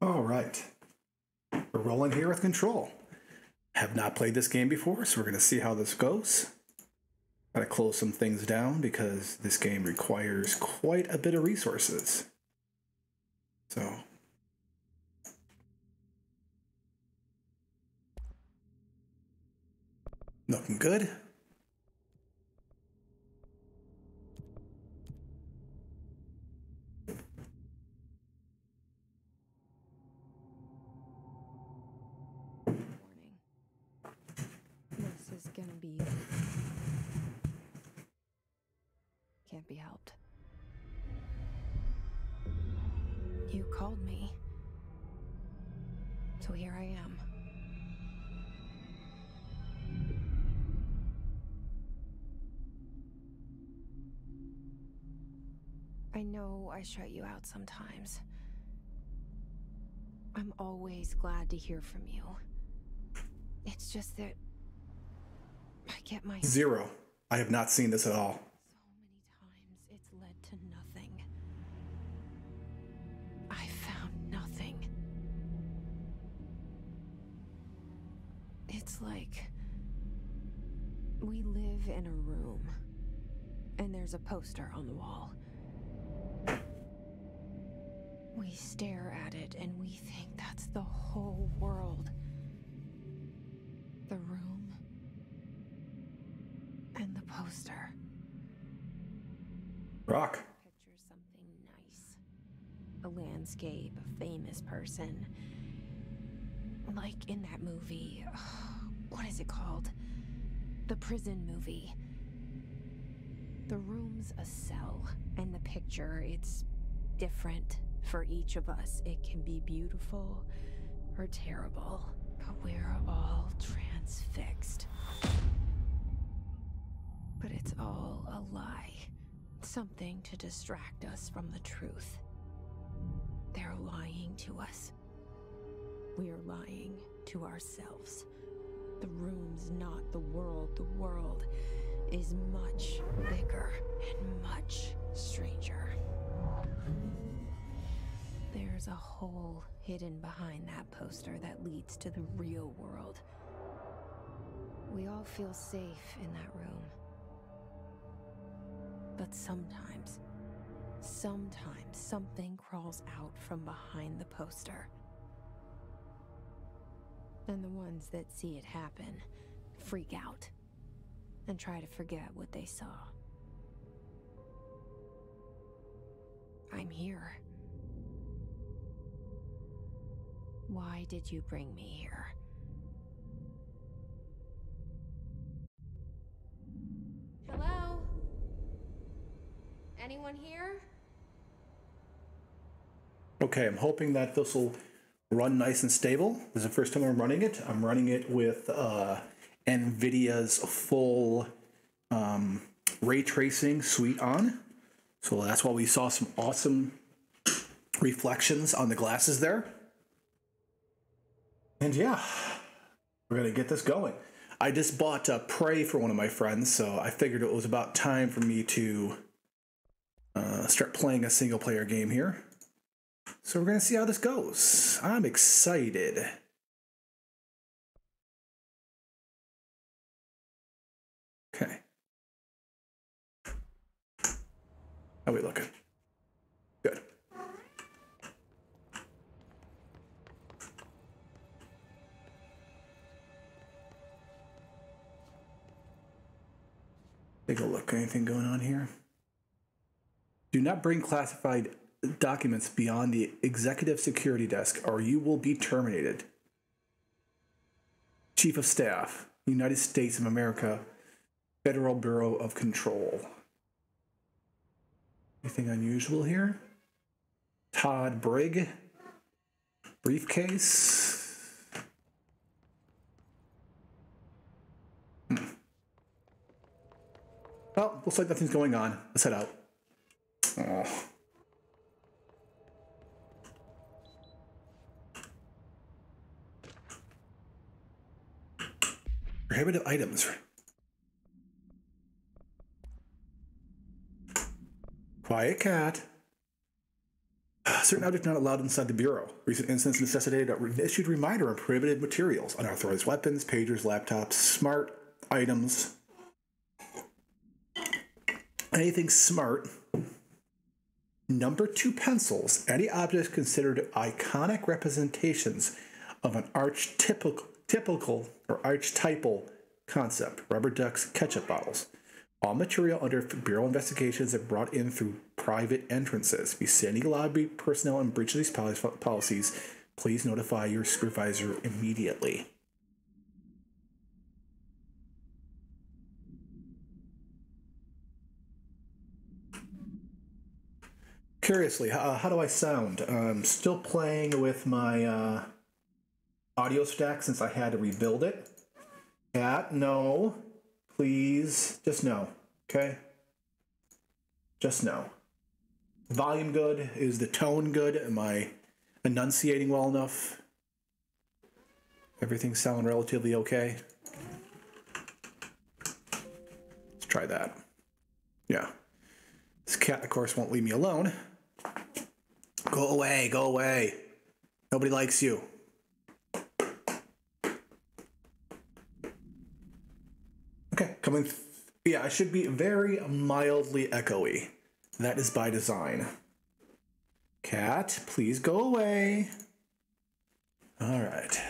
All right. We're rolling here with Control. Have not played this game before, so we're going to see how this goes. Got to close some things down because this game requires quite a bit of resources. So, looking good. This is gonna be... Can't be helped. You called me. So here I am. I know I shut you out sometimes. I'm always glad to hear from you. It's just that I get my... 0. I have not seen this at all. So many times it's led to nothing. I found nothing. It's like we live in a room and there's a poster on the wall. We stare at it and we think that's the whole world. The room and the poster. Rock. Picture something nice. A landscape, a famous person. Like in that movie, what is it called? The prison movie. The room's a cell, and the picture, it's different for each of us. It can be beautiful or terrible, but we're all transfixed. But it's all a lie. Something to distract us from the truth. They're lying to us. We're lying to ourselves. The room's not the world. The world is much bigger and much stranger. There's a hole hidden behind that poster that leads to the real world. We all feel safe in that room. But sometimes something crawls out from behind the poster. And the ones that see it happen freak out and try to forget what they saw. I'm here. Why did you bring me here? Hello? Anyone here? Okay, I'm hoping that this will run nice and stable. This is the first time I'm running it. I'm running it with NVIDIA's full ray tracing suite on. So that's why we saw some awesome reflections on the glasses there. And yeah, we're going to get this going. I just bought Prey for one of my friends, so I figured it was about time for me to start playing a single player game here. So we're going to see how this goes. I'm excited. Okay. How are we looking? Good. Take a look. Anything going on here? Do not bring classified documents beyond the executive security desk or you will be terminated. Chief of Staff, United States of America, Federal Bureau of Control. Anything unusual here? Todd Brigg. Briefcase. Well, looks like nothing's going on. Let's head out. Oh. Prohibitive items. Quiet cat. Certain objects not allowed inside the Bureau. Recent incidents necessitated an issued reminder on prohibited materials, unauthorized weapons, pagers, laptops, smart items. Anything smart. Number 2 pencils. Any objects considered iconic representations of an archetypical or archetypal concept. Rubber ducks, ketchup bottles. All material under Bureau investigations are brought in through private entrances. If you see any lobby personnel in breach of these policies, please notify your supervisor immediately. Curiously, how do I sound? I'm still playing with my audio stack since I had to rebuild it. Cat, no. Please, just no. Okay? Just no. Volume good? Is the tone good? Am I enunciating well enough? Everything sound relatively okay? Let's try that. Yeah. This cat, of course, won't leave me alone. Go away, go away. Nobody likes you. Okay, coming. Yeah, I should be very mildly echoey. That is by design. Cat, please go away. All right.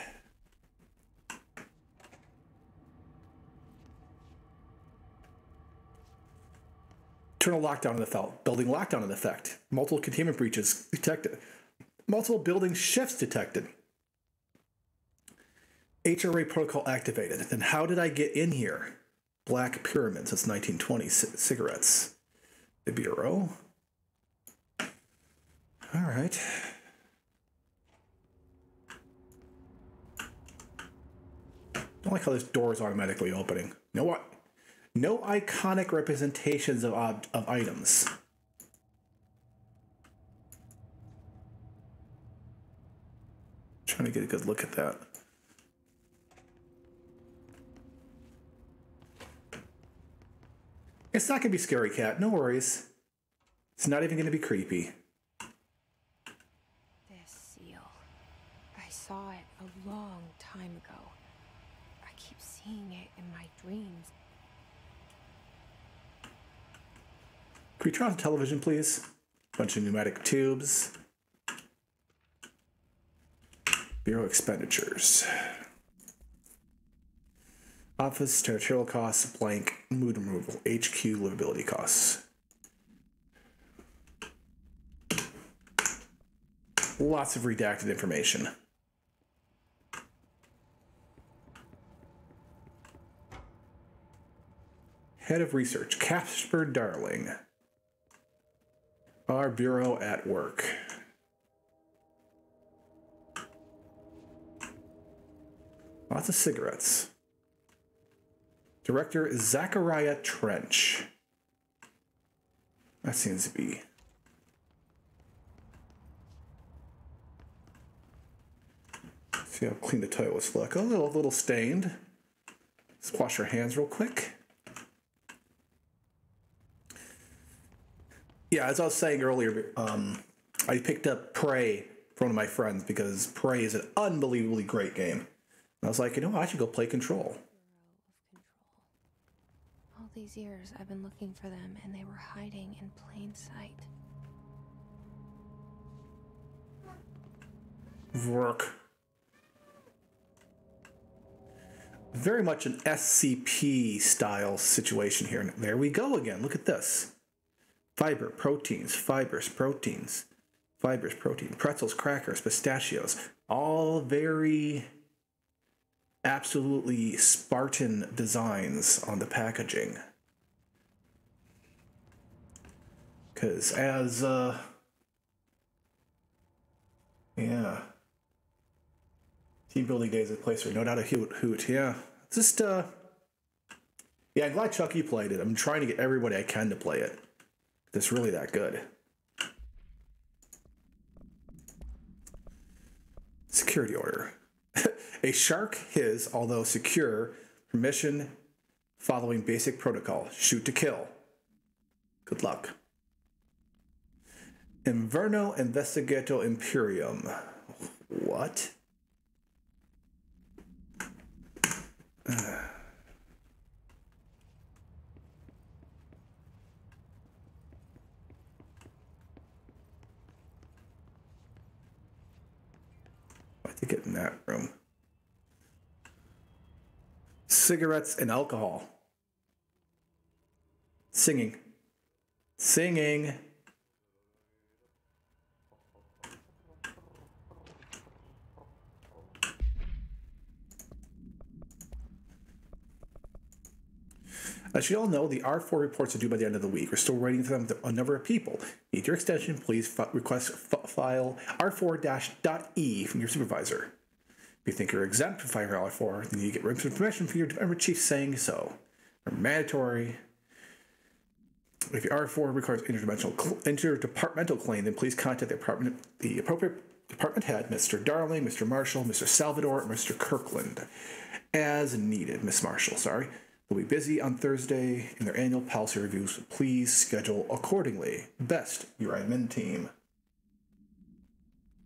Internal lockdown in effect. Building lockdown in effect. Multiple containment breaches detected. Multiple building shifts detected. HRA protocol activated. Then how did I get in here? Black Pyramid since 1920. Cigarettes. The Bureau. All right. Don't like how this door is automatically opening. You know what? No iconic representations of items. Trying to get a good look at that. It's not going to be scary, cat. No worries. It's not even going to be creepy. This seal. I saw it a long time ago. I keep seeing it in my dreams. Can we turn on the television, please? Bunch of pneumatic tubes. Bureau expenditures. Office, territorial costs, blank, mood removal, HQ, livability costs. Lots of redacted information. Head of Research, Casper Darling. Our Bureau at work. Lots of cigarettes. Director Zachariah Trench. That seems to be. See how clean the toilets look. A little stained. Let's wash our hands real quick. Yeah, as I was saying earlier, I picked up Prey from one of my friends because Prey is an unbelievably great game. And I was like, you know, I should go play Control. All these years I've been looking for them and they were hiding in plain sight. Work. Very much an SCP style situation here. There we go again. Look at this. Fiber, proteins, fibers, proteins, fibers, protein, pretzels, crackers, pistachios. All very absolutely Spartan designs on the packaging. Because as, yeah. Team building days at place where no doubt a hoot. Yeah. Just, yeah, I'm glad Chucky played it. I'm trying to get everybody I can to play it. It's really that good. Security order. A shark his, although secure, permission following basic protocol. Shoot to kill. Good luck. Inverno Investigato Imperium. What? To get in that room. Cigarettes and alcohol. Singing. Singing. As you all know, the R4 reports are due by the end of the week. We're still waiting for them. A number of people need your extension. Please request file R4-.E from your supervisor. If you think you're exempt from filing R4, then you get written permission from your department chief saying so. They're mandatory. If your R4 requires interdepartmental claim, then please contact the appropriate department head, Mr. Darling, Mr. Marshall, Mr. Salvador, or Mr. Kirkland, as needed. Miss Marshall, sorry. They'll be busy on Thursday in their annual policy reviews. Please schedule accordingly. Best, your admin team.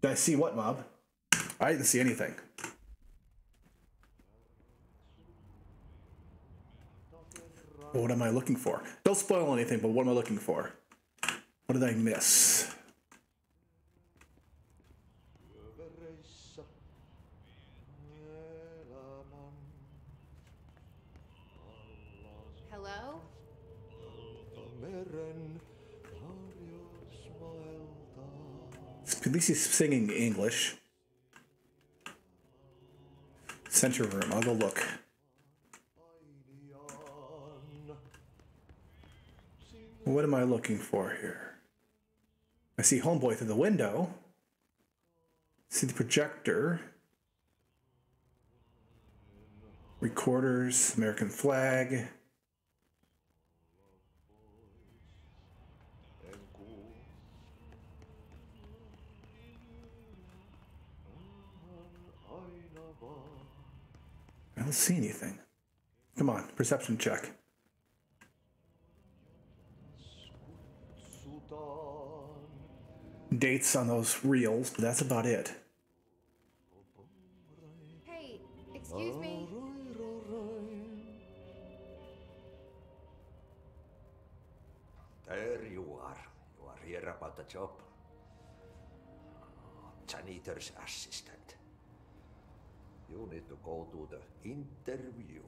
Did I see what, Mob? I didn't see anything. What am I looking for? Don't spoil anything, but what am I looking for? What did I miss? Hello? At least he's singing English. Center room. I'll go look. What am I looking for here? I see Homeboy through the window. See the projector. Recorders, American flag. I don't see anything. Come on, perception check. Dates on those reels, but that's about it. Hey, excuse me. There you are. You are here about the job. Janitor's assistant. You need to go to the interview.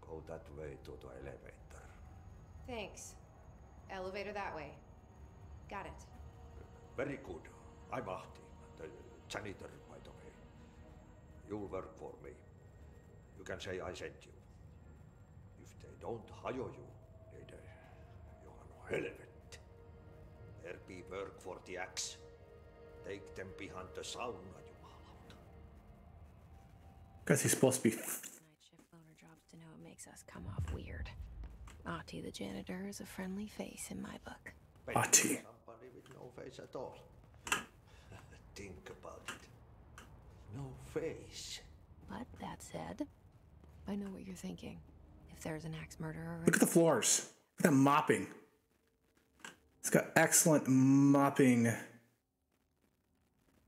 Go that way to the elevator. Thanks. Elevator that way. Got it. Very good. I'm Ahti, the janitor, by the way. You'll work for me. You can say I sent you. If they don't hire you, then you are no helvet. There be work for the axe. Take them behind the sauna, jumalauta. Guess he's supposed to be. Night shift loner jobs to know it makes us come off weird. Ahti the janitor is a friendly face in my book. Ahti. Somebody with no face at all. Think about it. No face. But that said, I know what you're thinking. If there's an axe murderer... Look at the floors. Look at that mopping. It's got excellent mopping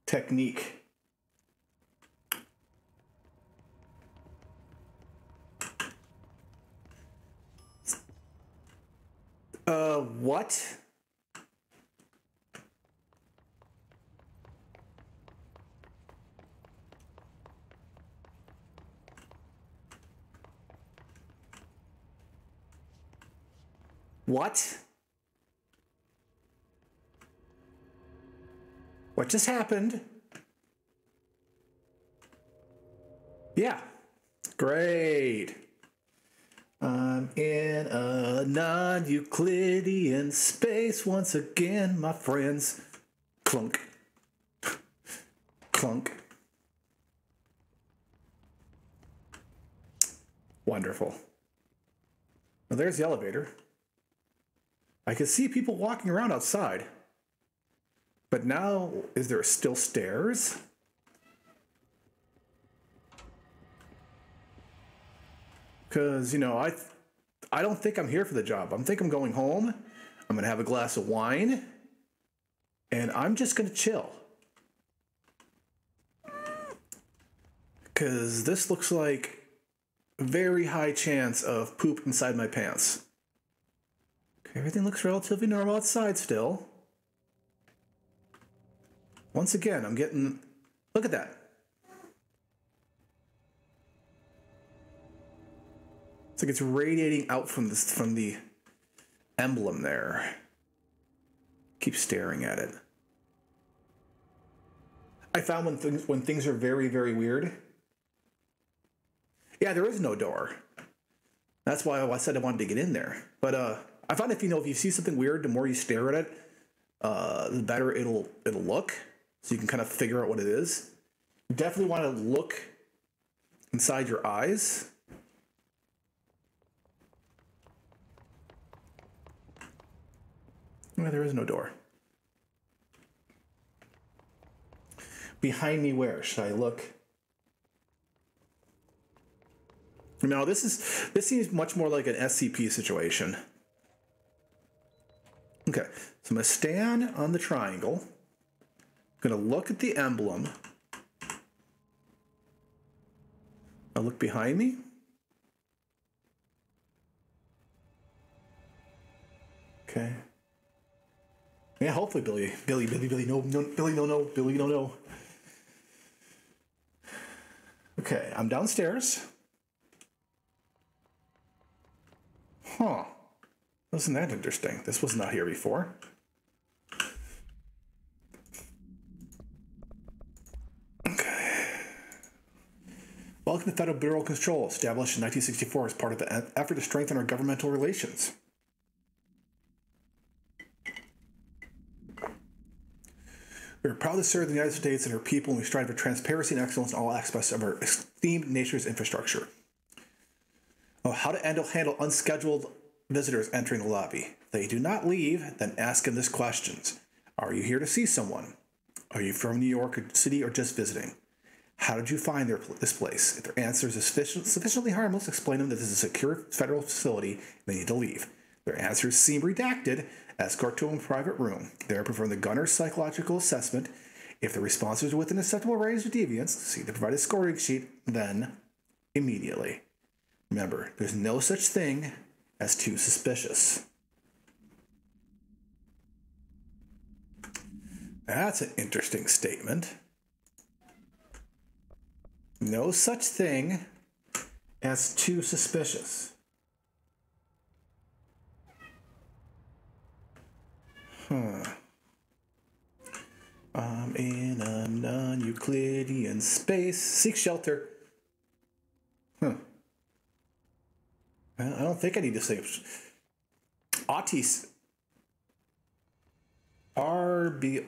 technique. What? What? What just happened? Yeah. Great. I'm in a non-Euclidean space once again, my friends. Clunk. Clunk. Wonderful. Well, there's the elevator. I can see people walking around outside. But now, is there still stairs? Because, you know, I don't think I'm here for the job. I think I'm going home. I'm going to have a glass of wine. And I'm just going to chill. Because this looks like a very high chance of poop inside my pants. Okay, everything looks relatively normal outside still. Once again, I'm getting... Look at that. It's like it's radiating out from the emblem there. Keep staring at it. I found when things are very, very weird. Yeah, there is no door. That's why I said I wanted to get in there. But I found if you see something weird, the more you stare at it, the better it'll look. So you can kind of figure out what it is. You definitely want to look inside your eyes. Yeah, there is no door. Behind me, where should I look? No, this seems much more like an SCP situation. Okay, so I'm gonna stand on the triangle. I'm gonna look at the emblem. I'll look behind me. Okay. Yeah, hopefully Billy, no. Okay, I'm downstairs. Huh. Wasn't that interesting? This was not here before. Okay. Welcome to Federal Bureau of Control, established in 1964 as part of the effort to strengthen our governmental relations. We are proud to serve the United States and our people, and we strive for transparency and excellence in all aspects of our esteemed nation's infrastructure. How to handle unscheduled visitors entering the lobby. If they do not leave, then ask them this questions. Are you here to see someone? Are you from New York City or just visiting? How did you find this place? If their answer is sufficiently harmless, explain to them that this is a secure federal facility and they need to leave. Their answers seem redacted, escort to a private room. There, perform the gunner's psychological assessment. If the responses are within acceptable range of deviance, see the provided scoring sheet, then immediately. Remember, there's no such thing as too suspicious. That's an interesting statement. No such thing as too suspicious. I'm in a non-Euclidean space. Seek shelter. I don't think I need to say Autis. RB.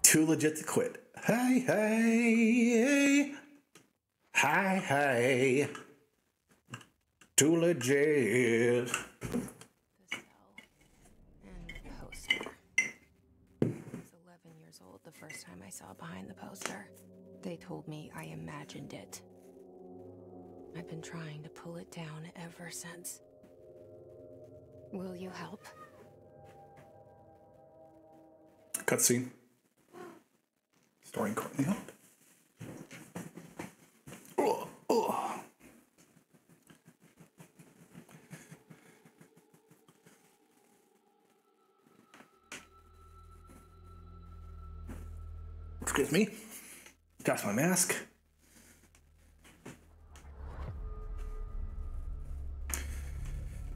Too legit to quit. Hey, hey, hey. Hi, hey. Too legit. The cell and the poster. I was 11 years old the first time I saw behind the poster. They told me I imagined it. I've been trying to pull it down ever since. Will you help? Cutscene. Storing Courtney up. Excuse me. Got my mask.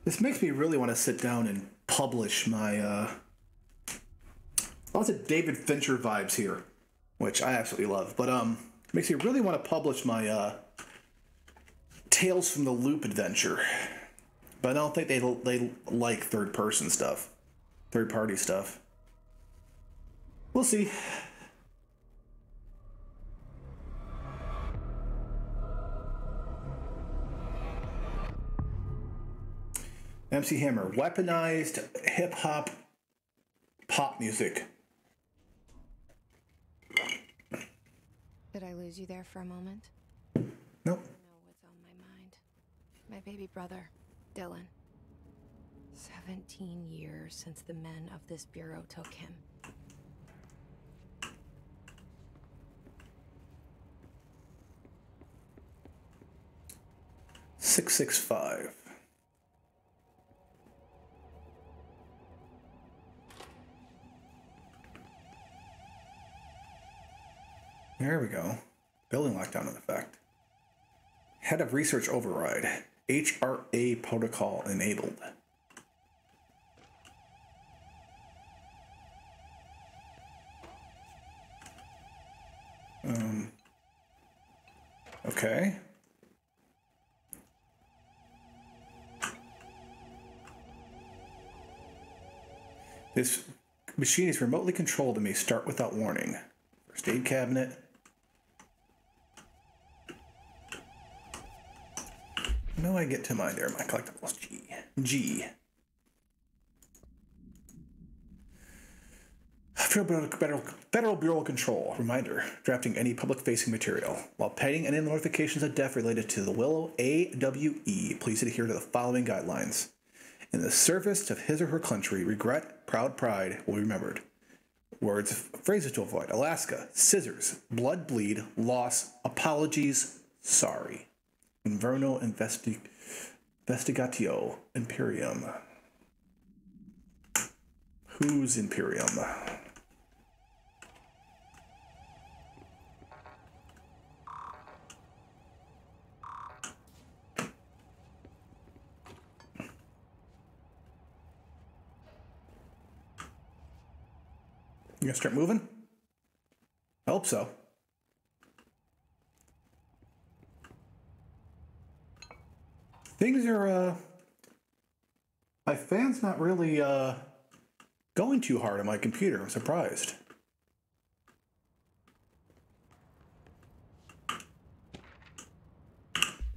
This makes me really want to sit down and publish my lots of David Fincher vibes here, which I absolutely love. But it makes me really want to publish my Tales from the Loop adventure. But I don't think they like third-party stuff. We'll see. MC Hammer, weaponized hip-hop pop music. Did I lose you there for a moment? Nope. I know what's on my mind. My baby brother, Dylan. 17 years since the men of this bureau took him. 665. There we go. Building lockdown in effect. Head of research override. HRA protocol enabled. Okay. This machine is remotely controlled and may start without warning. First aid cabinet. No, I get to mine there. My collectibles. G. Federal Bureau of Control. Reminder. Drafting any public-facing material. While pending any notifications of death related to the Willow AWE, please adhere to the following guidelines. In the service of his or her country, regret, proud pride will be remembered. Words, phrases to avoid. Alaska, scissors, blood bleed, loss, apologies, sorry. Inverno Investigatio Imperium. Who's Imperium? You gonna start moving? I hope so. Things are, my fan's not really, going too hard on my computer. I'm surprised.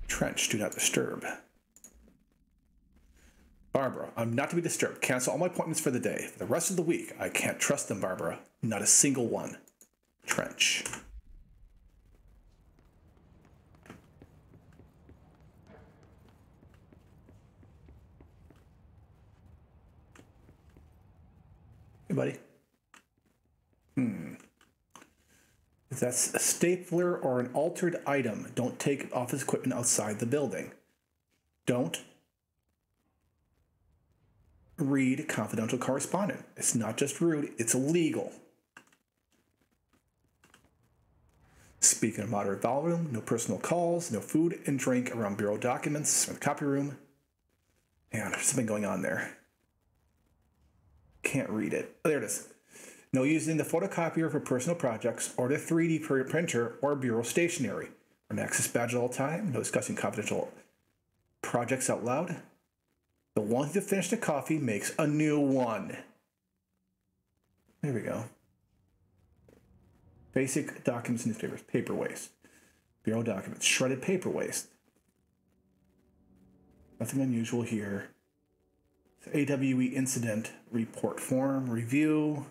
Trench, do not disturb. Barbara, I'm not to be disturbed. Cancel all my appointments for the day. For the rest of the week, I can't trust them, Barbara. Not a single one. Trench. Hey, buddy. If that's a stapler or an altered item, don't take office equipment outside the building. Don't read confidential correspondence. It's not just rude, it's illegal. Speak in a moderate volume, no personal calls, no food and drink around bureau documents or the copy room. Yeah, there's something going on there. Can't read it. Oh, there it is. No using the photocopier for personal projects or the 3D printer or bureau stationery. An access badge at all time. No discussing confidential projects out loud. The one who finished the coffee makes a new one. There we go. Basic documents, newspapers, paper waste. Bureau documents, shredded paper waste. Nothing unusual here. AWE incident report form, review,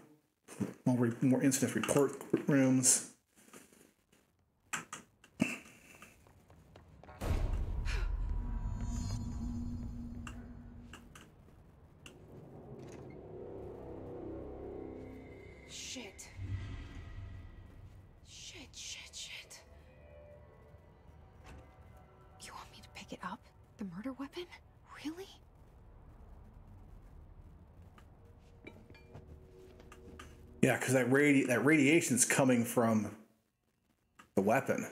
more incident report rooms. Shit. Shit. You want me to pick it up? The murder weapon? Really? Yeah, because that radiation's coming from the weapon.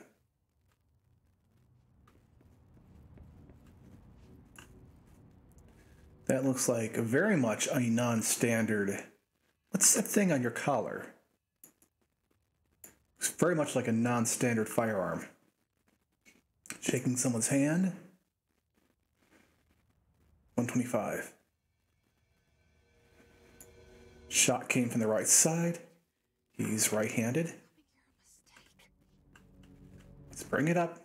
That looks like very much a non-standard. What's that thing on your collar? It's very much like a non-standard firearm. Shaking someone's hand. 125. Shot came from the right side. He's right-handed. Let's bring it up.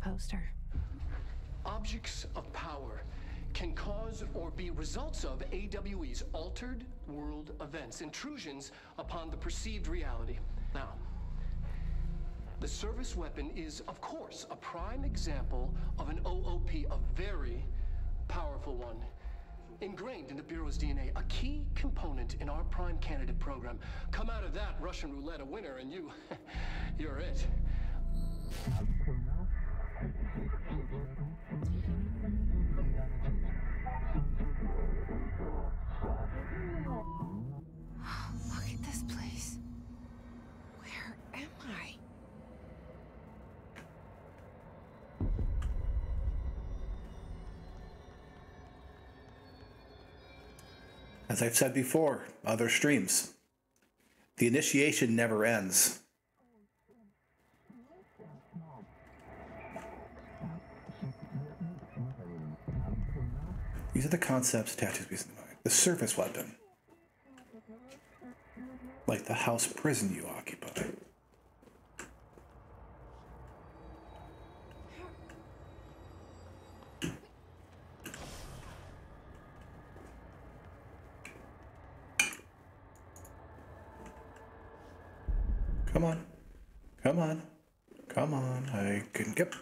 poster. Objects of power can cause or be results of AWE's altered world events, intrusions upon the perceived reality. Now, the service weapon is, of course, a prime example of an OOP, a very powerful one. Ingrained in the Bureau's DNA, a key component in our prime candidate program. Come out of that Russian roulette a winner and you're it. Look at this place. Where am I? As I've said before, other streams, the initiation never ends. These are the concepts attached to the mind. The surface weapon, like the house prison you occupy. Come on. Come on. Come on. I can get...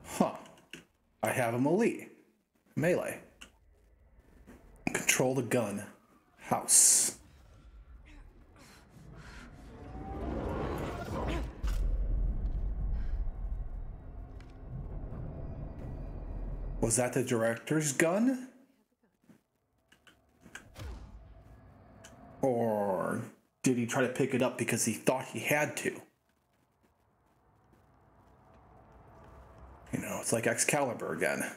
Huh. I have a melee. Control the gun. House. Was that the director's gun? Or did he try to pick it up because he thought he had to? You know, it's like Excalibur again.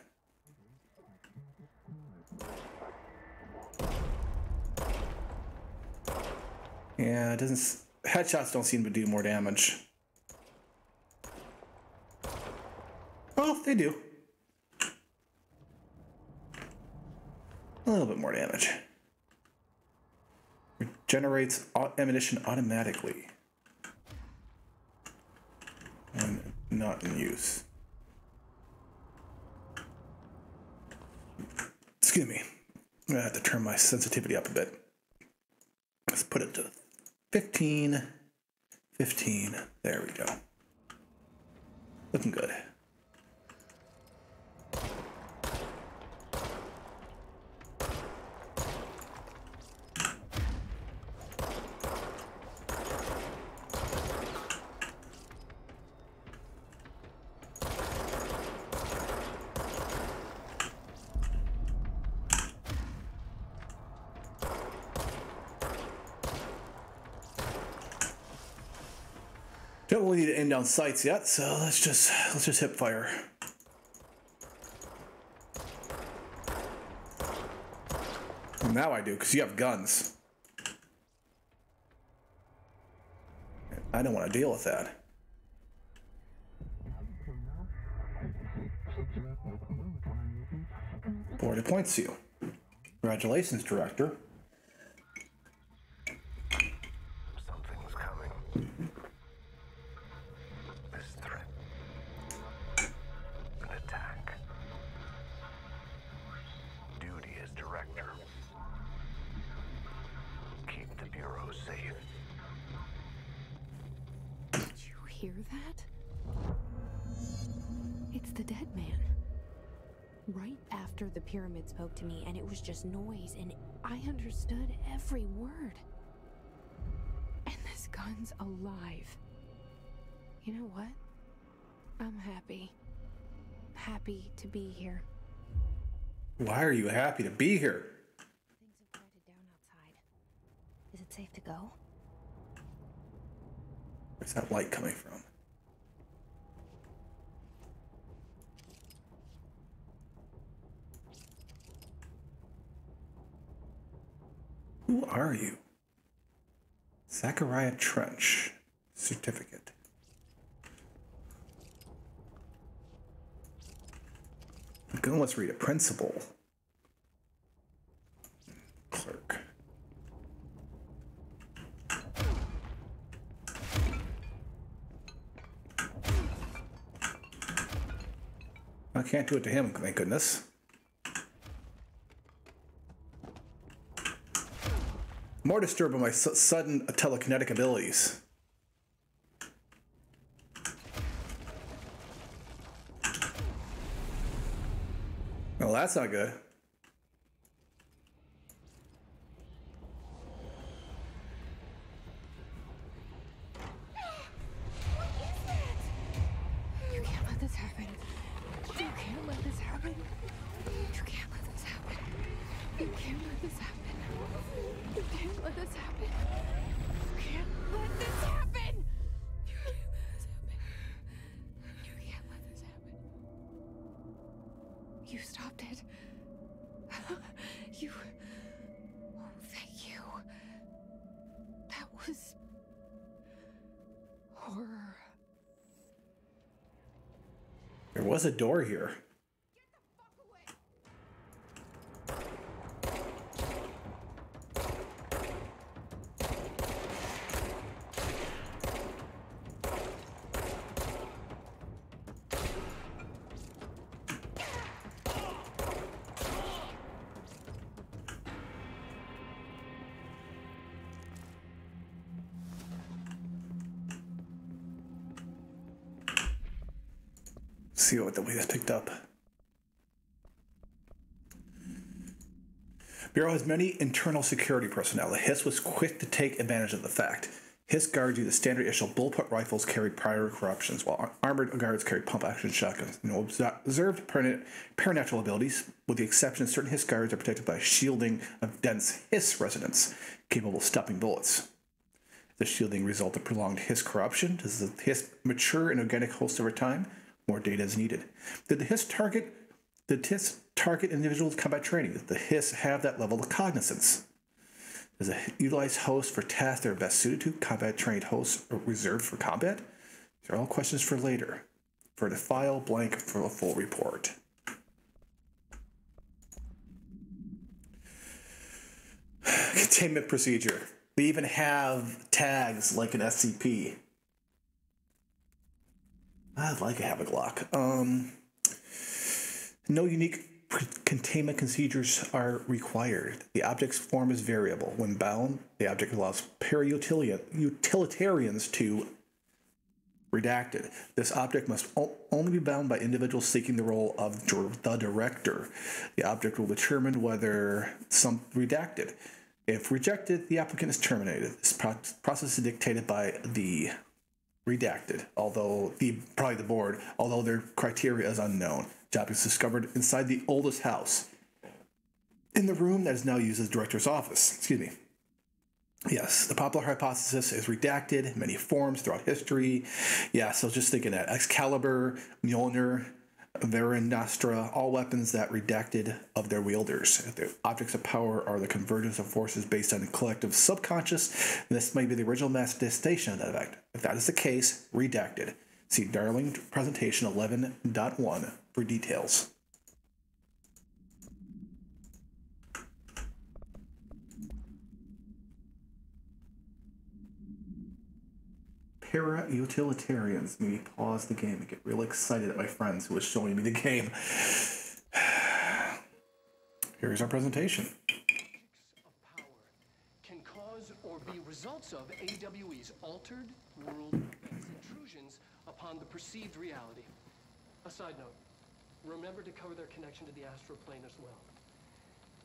Yeah, it doesn't... Headshots don't seem to do more damage. Oh, they do. A little bit more damage. Regenerates ammunition automatically. And not in use. Excuse me. I'm gonna have to turn my sensitivity up a bit. Let's put it to 15. 15. There we go. Looking good. Don't really need to aim down sights yet, so let's just hip fire. Well, now I do, because you have guns. I don't want to deal with that. Board appoints you. Congratulations, Director. Something's coming. This threat. An attack. Duty as director. Keep the Bureau safe. Did you hear that? It's the dead man. Right after the pyramid spoke to me, and it was just noise, and I understood every word. And this gun's alive. You know what? I'm happy. Happy to be here. Why are you happy to be here? Things have quieted down outside. Is it safe to go? Where's that light coming from? Who are you? Zachariah Trench. Certificate. Okay, let's read a principle. I can't do it to him, thank goodness. More disturbed by my sudden telekinetic abilities. Well, that's not good. You can't let this happen. You can't let this happen. You can't let this happen. You can't let this happen. You can't let this happen. You can't let this happen. You can't let this happen. You can't let this happen. You stopped it. You. Oh, thank you. That was horror. There was a door here. See what the way that's picked up. Bureau has many internal security personnel. The Hiss was quick to take advantage of the fact. Hiss guards used standard issue bullpup rifles carried prior corruptions, while armored guards carried pump-action shotguns. No observed paranatural abilities, with the exception of certain Hiss guards are protected by shielding of dense Hiss residents, capable of stopping bullets. The shielding result of prolonged Hiss corruption. Does the Hiss mature an organic host over time? More data is needed. Did the Hiss target individuals with combat training? Does the Hiss have that level of cognizance? Does it utilize hosts for tasks that are best suited to? Combat trained hosts are reserved for combat? These are all questions for later. For the file blank for a full report. Containment procedure. They even have tags like an SCP. I'd like a Havoc lock. No unique containment procedures are required. The object's form is variable. When bound, the object allows utilitarians to redacted. This object must only be bound by individuals seeking the role of the director. The object will determine whether some redacted. If rejected, the applicant is terminated. This process is dictated by the redacted, although probably the board, although their criteria is unknown. The object is discovered inside the oldest house, in the room that is now used as director's office. Excuse me. Yes, the popular hypothesis is redacted in many forms throughout history. Yeah, so just thinking that Excalibur, Mjolnir, Varin Nostra, all weapons that redacted of their wielders. If the objects of power are the convergence of forces based on the collective subconscious, this may be the original manifestation of that effect. If that is the case, redacted. See Darling Presentation 11.1 for details. Para-utilitarians made me pause the game and get real excited at my friends who was showing me the game. Here's our presentation. Of power can cause or be results of AWE's altered world events, intrusions upon the perceived reality. A side note, remember to cover their connection to the astral plane as well.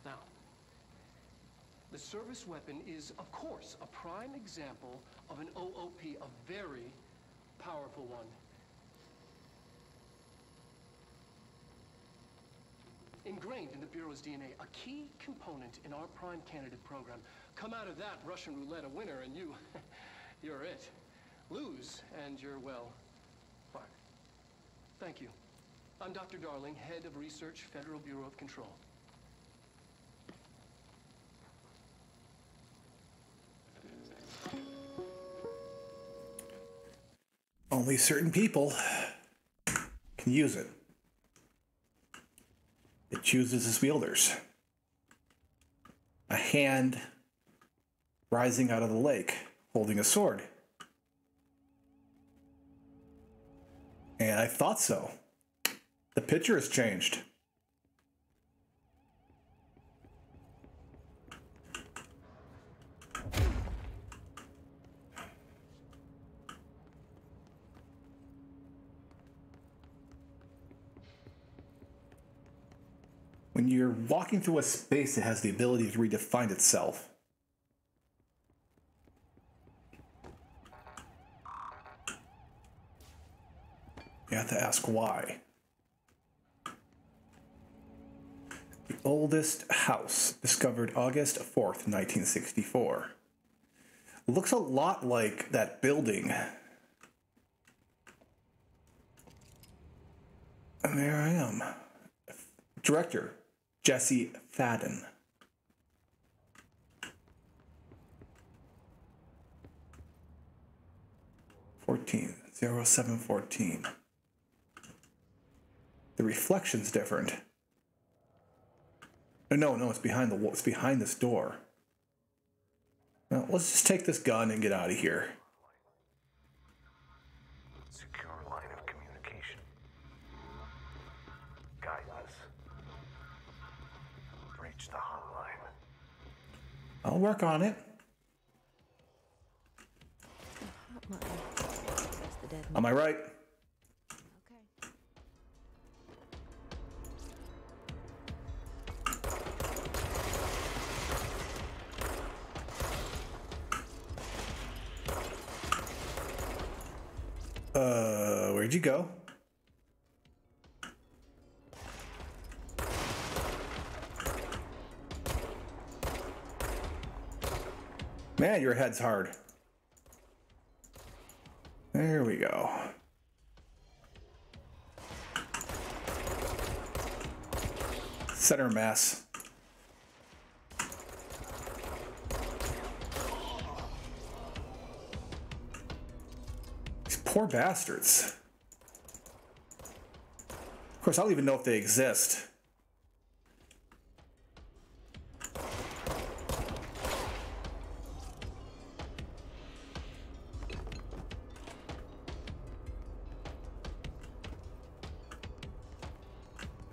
Now, the service weapon is, of course, a prime example of an OOP, a very powerful one. Ingrained in the Bureau's DNA, a key component in our prime candidate program. Come out of that Russian roulette a winner and you're it. Lose and you're, well, fired. Thank you. I'm Dr. Darling, Head of Research, Federal Bureau of Control. Only certain people can use it. It chooses its wielders. A hand rising out of the lake, holding a sword. And I thought so. The picture has changed. When you're walking through a space, it has the ability to redefine itself. You have to ask why. The oldest house, discovered August 4th, 1964. Looks a lot like that building. And there I am. Director, Jesse Fadden. (0714). The reflection's different. No, it's behind the wall. It's behind this door. Now, let's just take this gun and get out of here. Secure line of communication. Guidance. Reach the hotline. I'll work on it. Am I right? Where'd you go? Man, your head's hard. There we go. Center mass. These poor bastards. Of course, I don't even know if they exist.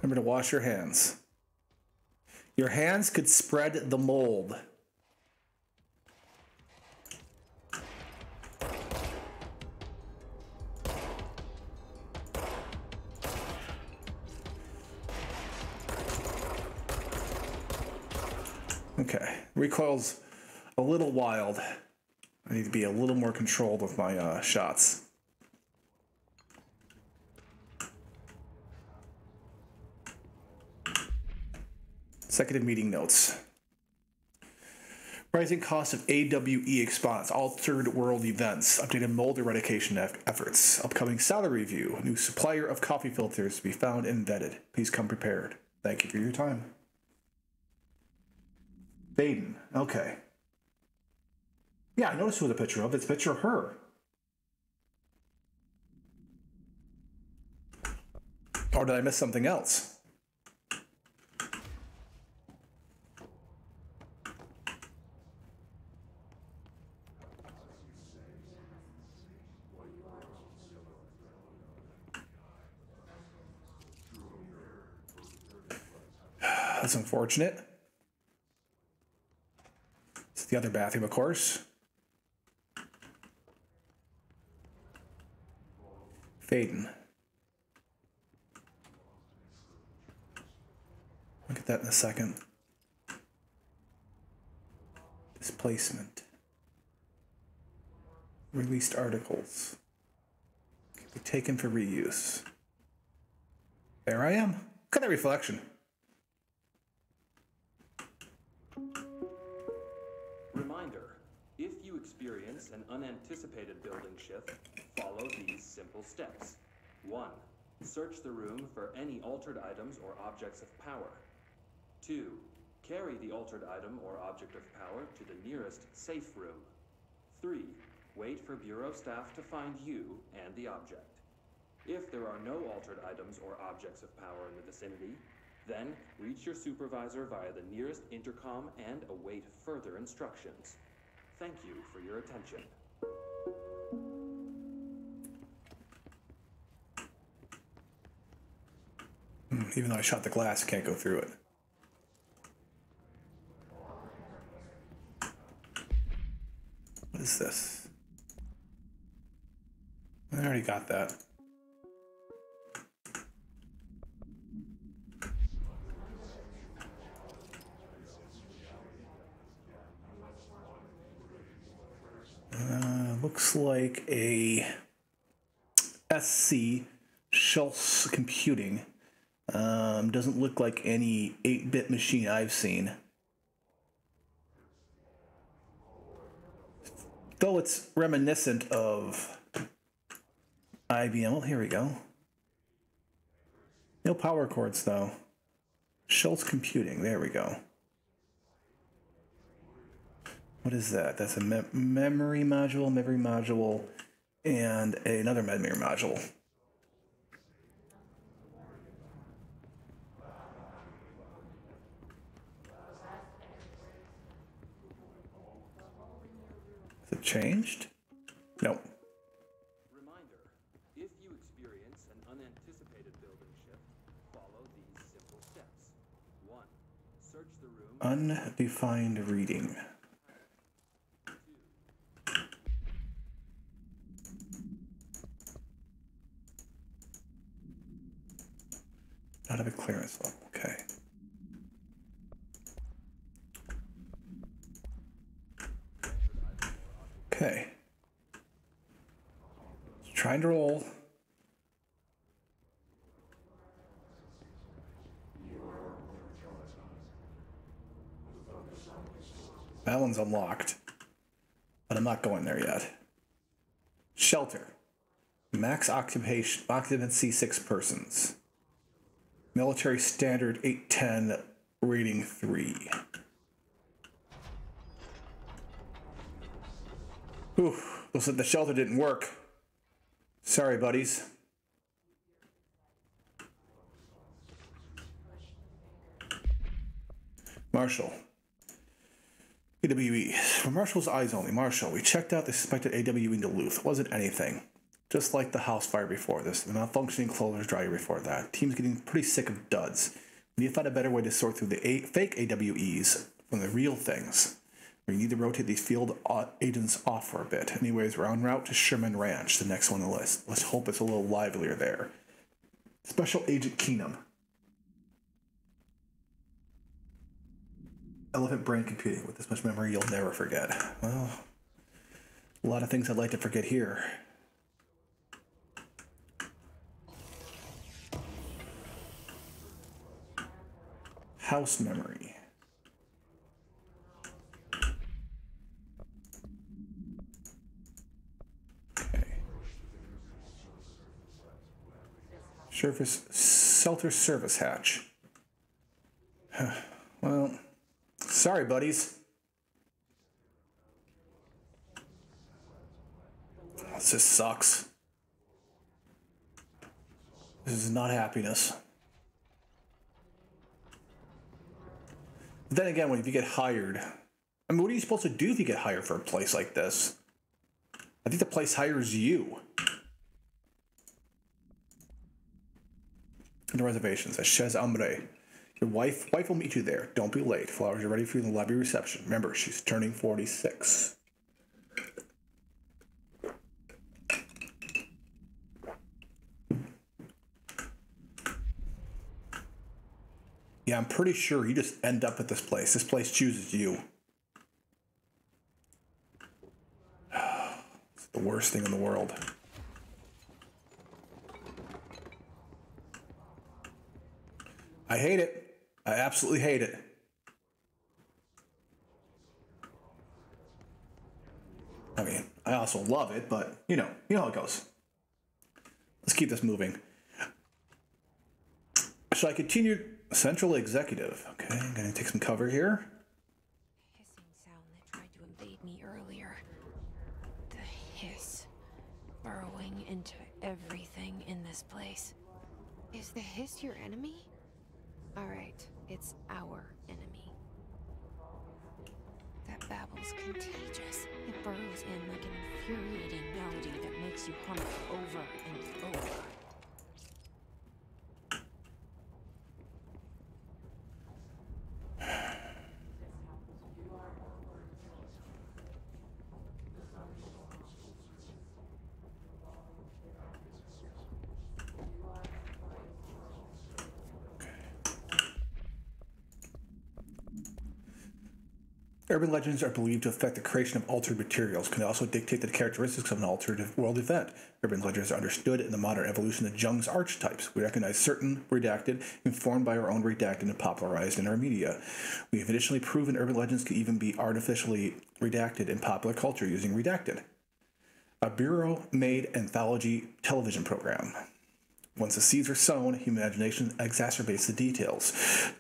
Remember to wash your hands. Your hands could spread the mold. Okay, recoil's a little wild. I need to be a little more controlled with my shots. Executive meeting notes. Rising cost of AWE response, altered world events, updated mold eradication efforts, upcoming salary review, new supplier of coffee filters to be found and vetted. Please come prepared. Thank you for your time. Baden, okay. Yeah, I noticed who the picture of. It's a picture of her. Or did I miss something else? That's unfortunate. It's the other bathroom, of course. Faden. Look at that in a second. Displacement. Released articles. Can be taken for reuse. There I am. Look at that reflection. Reminder, if you experience an unanticipated building shift, follow these simple steps. 1. Search the room for any altered items or objects of power. 2. Carry the altered item or object of power to the nearest safe room. 3. Wait for Bureau staff to find you and the object. If there are no altered items or objects of power in the vicinity, then reach your supervisor via the nearest intercom and await further instructions. Thank you for your attention. Even though I shot the glass, I can't go through it. What is this? I already got that. Looks like a SC Schultz Computing. Doesn't look like any 8-bit machine I've seen. Though it's reminiscent of IBM. Oh, here we go. No power cords, though. Schultz Computing. There we go. What is that? That's a memory module, and another memory module. Is it changed? Nope. Reminder, if you experience an unanticipated building shift, follow these simple steps. 1. Search the room. Undefined reading. Out of a clearance level, okay. Okay. Trying to roll. That one's unlocked, but I'm not going there yet. Shelter. Max occupancy 6 persons. Military standard 810, rating 3. Whew, looks like the shelter didn't work. Sorry, buddies. Marshall. AWE. For Marshall's eyes only. Marshall, we checked out the suspected AWE in Duluth. Wasn't anything. Just like the house fire before this, the malfunctioning clothes dryer before that. Team's getting pretty sick of duds. We need to find a better way to sort through the fake AWEs from the real things. We need to rotate these field agents off for a bit. Anyways, we're en route to Sherman Ranch, the next one on the list. Let's hope it's a little livelier there. Special Agent Keenum. Elephant brain computing. With this much memory, you'll never forget. Well, a lot of things I'd like to forget here. House memory. Okay. Shelter service hatch. Well, sorry, buddies. This just sucks. This is not happiness. Then again, if you get hired, I mean, what are you supposed to do if you get hired for a place like this? I think the place hires you. The reservations at Chez Ambre. Your wife will meet you there. Don't be late. Flowers are ready for you in the lobby reception. Remember, she's turning 46. Yeah, I'm pretty sure you just end up at this place. This place chooses you. It's the worst thing in the world. I hate it. I absolutely hate it. I mean, I also love it, but you know how it goes. Let's keep this moving. Shall I continue? Central Executive. Okay, I'm gonna take some cover here. Hissing sound that tried to invade me earlier. The hiss. Burrowing into everything in this place. Is the hiss your enemy? Alright, it's our enemy. That babble's contagious. It burrows in like an infuriating melody that makes you hum it over and over. Urban legends are believed to affect the creation of altered materials, can also dictate the characteristics of an altered world event. Urban legends are understood in the modern evolution of Jung's archetypes. We recognize certain redacted, informed by our own redacted and popularized in our media. We have additionally proven urban legends can even be artificially redacted in popular culture using redacted. A bureau-made anthology television program. Once the seeds are sown, human imagination exacerbates the details.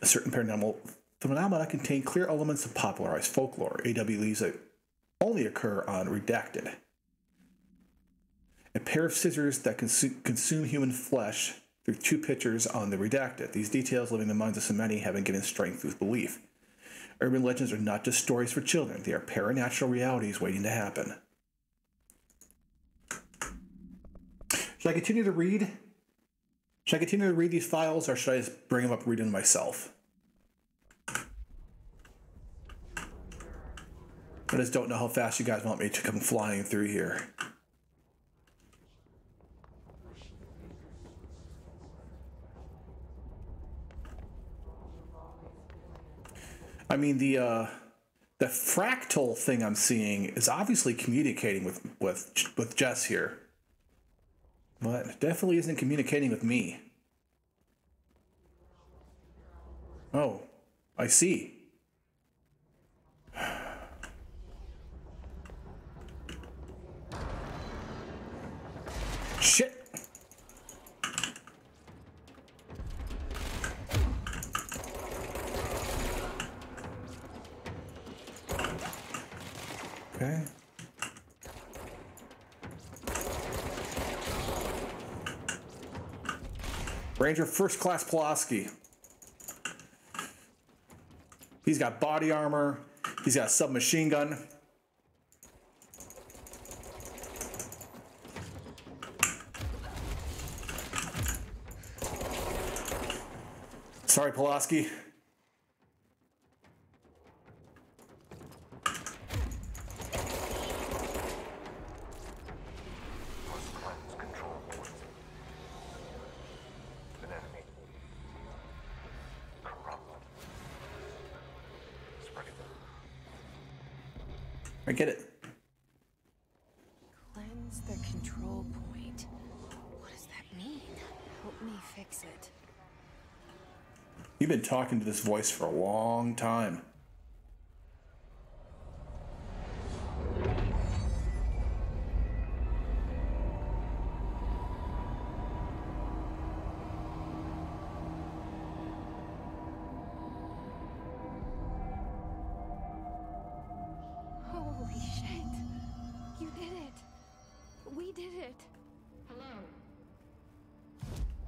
A certain paranormal phenomena contain clear elements of popularized folklore. AWEs that only occur on redacted. A pair of scissors that consume human flesh through two pictures on the redacted. These details living in the minds of so many have been given strength through belief. Urban legends are not just stories for children. They are paranatural realities waiting to happen. Should I continue to read? Should I continue to read these files, or should I just bring them up and read them myself? I just don't know how fast you guys want me to come flying through here. I mean, the fractal thing I'm seeing is obviously communicating with Jess here, but definitely isn't communicating with me. Oh, I see. Shit. Okay. Ranger First Class Pulaski. He's got body armor. He's got a submachine gun. Sorry, Pulaski. I get it. Cleanse the control point. What does that mean? Help me fix it. You've been talking to this voice for a long time. Holy shit. You did it. We did it. Hello?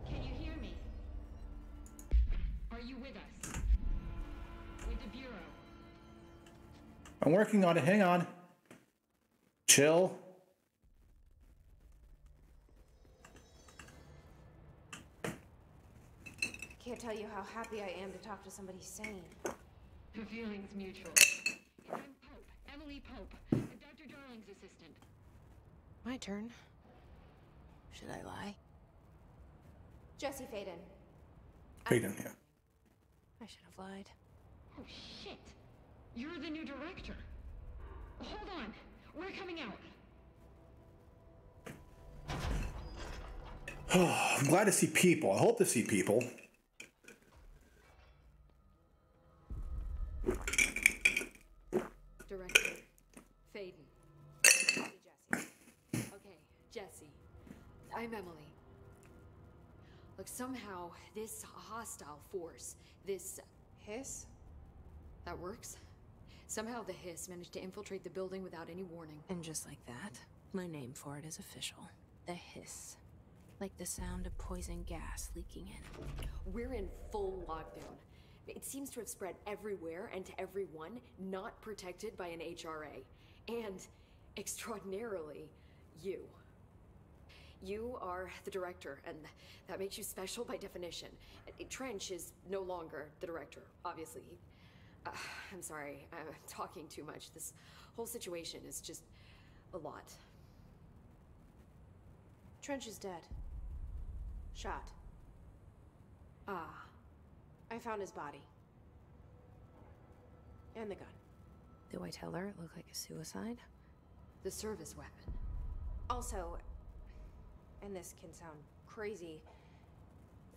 Can you hear me? Are you with us? With the Bureau? I'm working on it. Hang on. Chill. Can't tell you how happy I am to talk to somebody sane. The feeling's mutual. I'm Pope, Emily Pope, Dr. Darling's assistant. My turn. Should I lie? Jesse Faden. Faden, yeah. I should have lied. Oh, shit. You're the new director. Hold on. We're coming out. I'm glad to see people. I hope to see people. Director Faden. Jesse. Okay, Jesse. I'm Emily. Look, somehow this hostile force, this Hiss? that works. Somehow the hiss managed to infiltrate the building without any warning. And just like that, my name for it is official. The hiss. Like the sound of poison gas leaking in. We're in full lockdown. It seems to have spread everywhere and to everyone not protected by an HRA. And, extraordinarily, you. You are the director, and that makes you special by definition. Trench is no longer the director, obviously. I'm sorry, I'm talking too much. This whole situation is just a lot. Trench is dead. Shot. Ah. I found his body. And the gun. Do I tell her it looked like a suicide? The service weapon. Also, and this can sound crazy,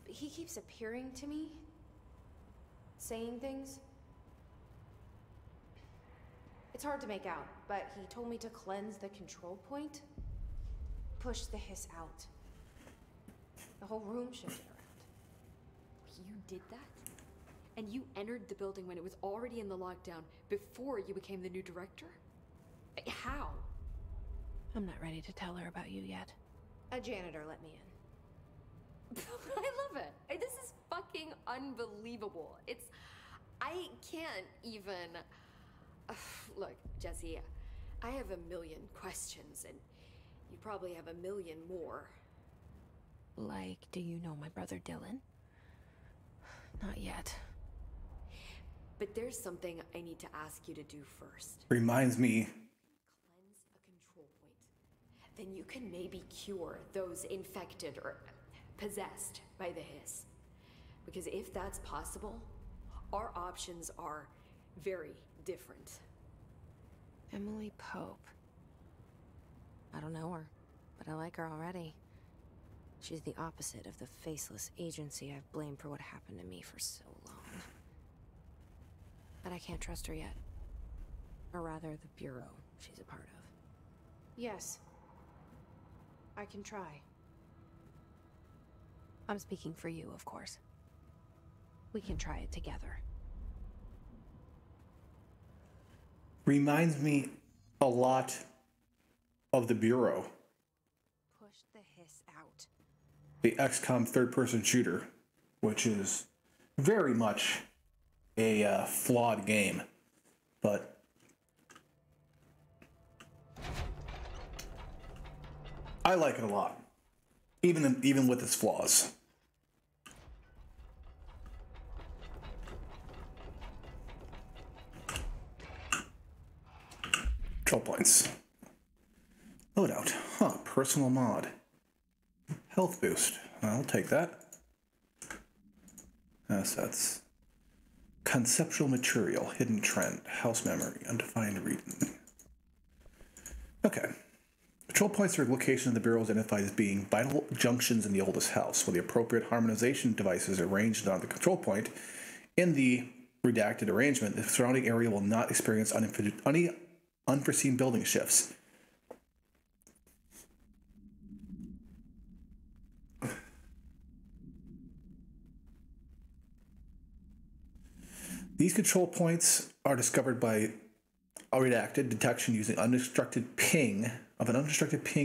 but he keeps appearing to me, saying things. It's hard to make out, but he told me to cleanse the control point, push the hiss out. The whole room shifted around. You did that? And you entered the building when it was already in the lockdown before you became the new director? How? I'm not ready to tell her about you yet. A janitor let me in. I love it. This is fucking unbelievable. I can't even... Look, Jesse, I have a million questions, and you probably have a million more. Like, do you know my brother Dylan? Not yet. But there's something I need to ask you to do first. Reminds me. Cleanse a control point. Then you can maybe cure those infected or possessed by the hiss. Because if that's possible, our options are very different. Emily Pope. I don't know her, but I like her already. She's the opposite of the faceless agency I've blamed for what happened to me for so long. But I can't trust her yet. Or rather, the Bureau she's a part of. Yes. I can try. I'm speaking for you, of course. We can try it together. Reminds me a lot of the Bureau. Push the hiss out. The XCOM third-person shooter, which is very much a flawed game, but I like it a lot, even with its flaws. Control points. Loadout. Huh, personal mod. Health boost. I'll take that. Assets. Conceptual material. Hidden trend. House memory. Undefined reading. Okay. Control points are location of the Bureau identified as being vital junctions in the oldest house, where the appropriate harmonization devices are arranged on the control point. In the redacted arrangement, the surrounding area will not experience any unforeseen building shifts. These control points are discovered by a redacted detection using an unobstructed ping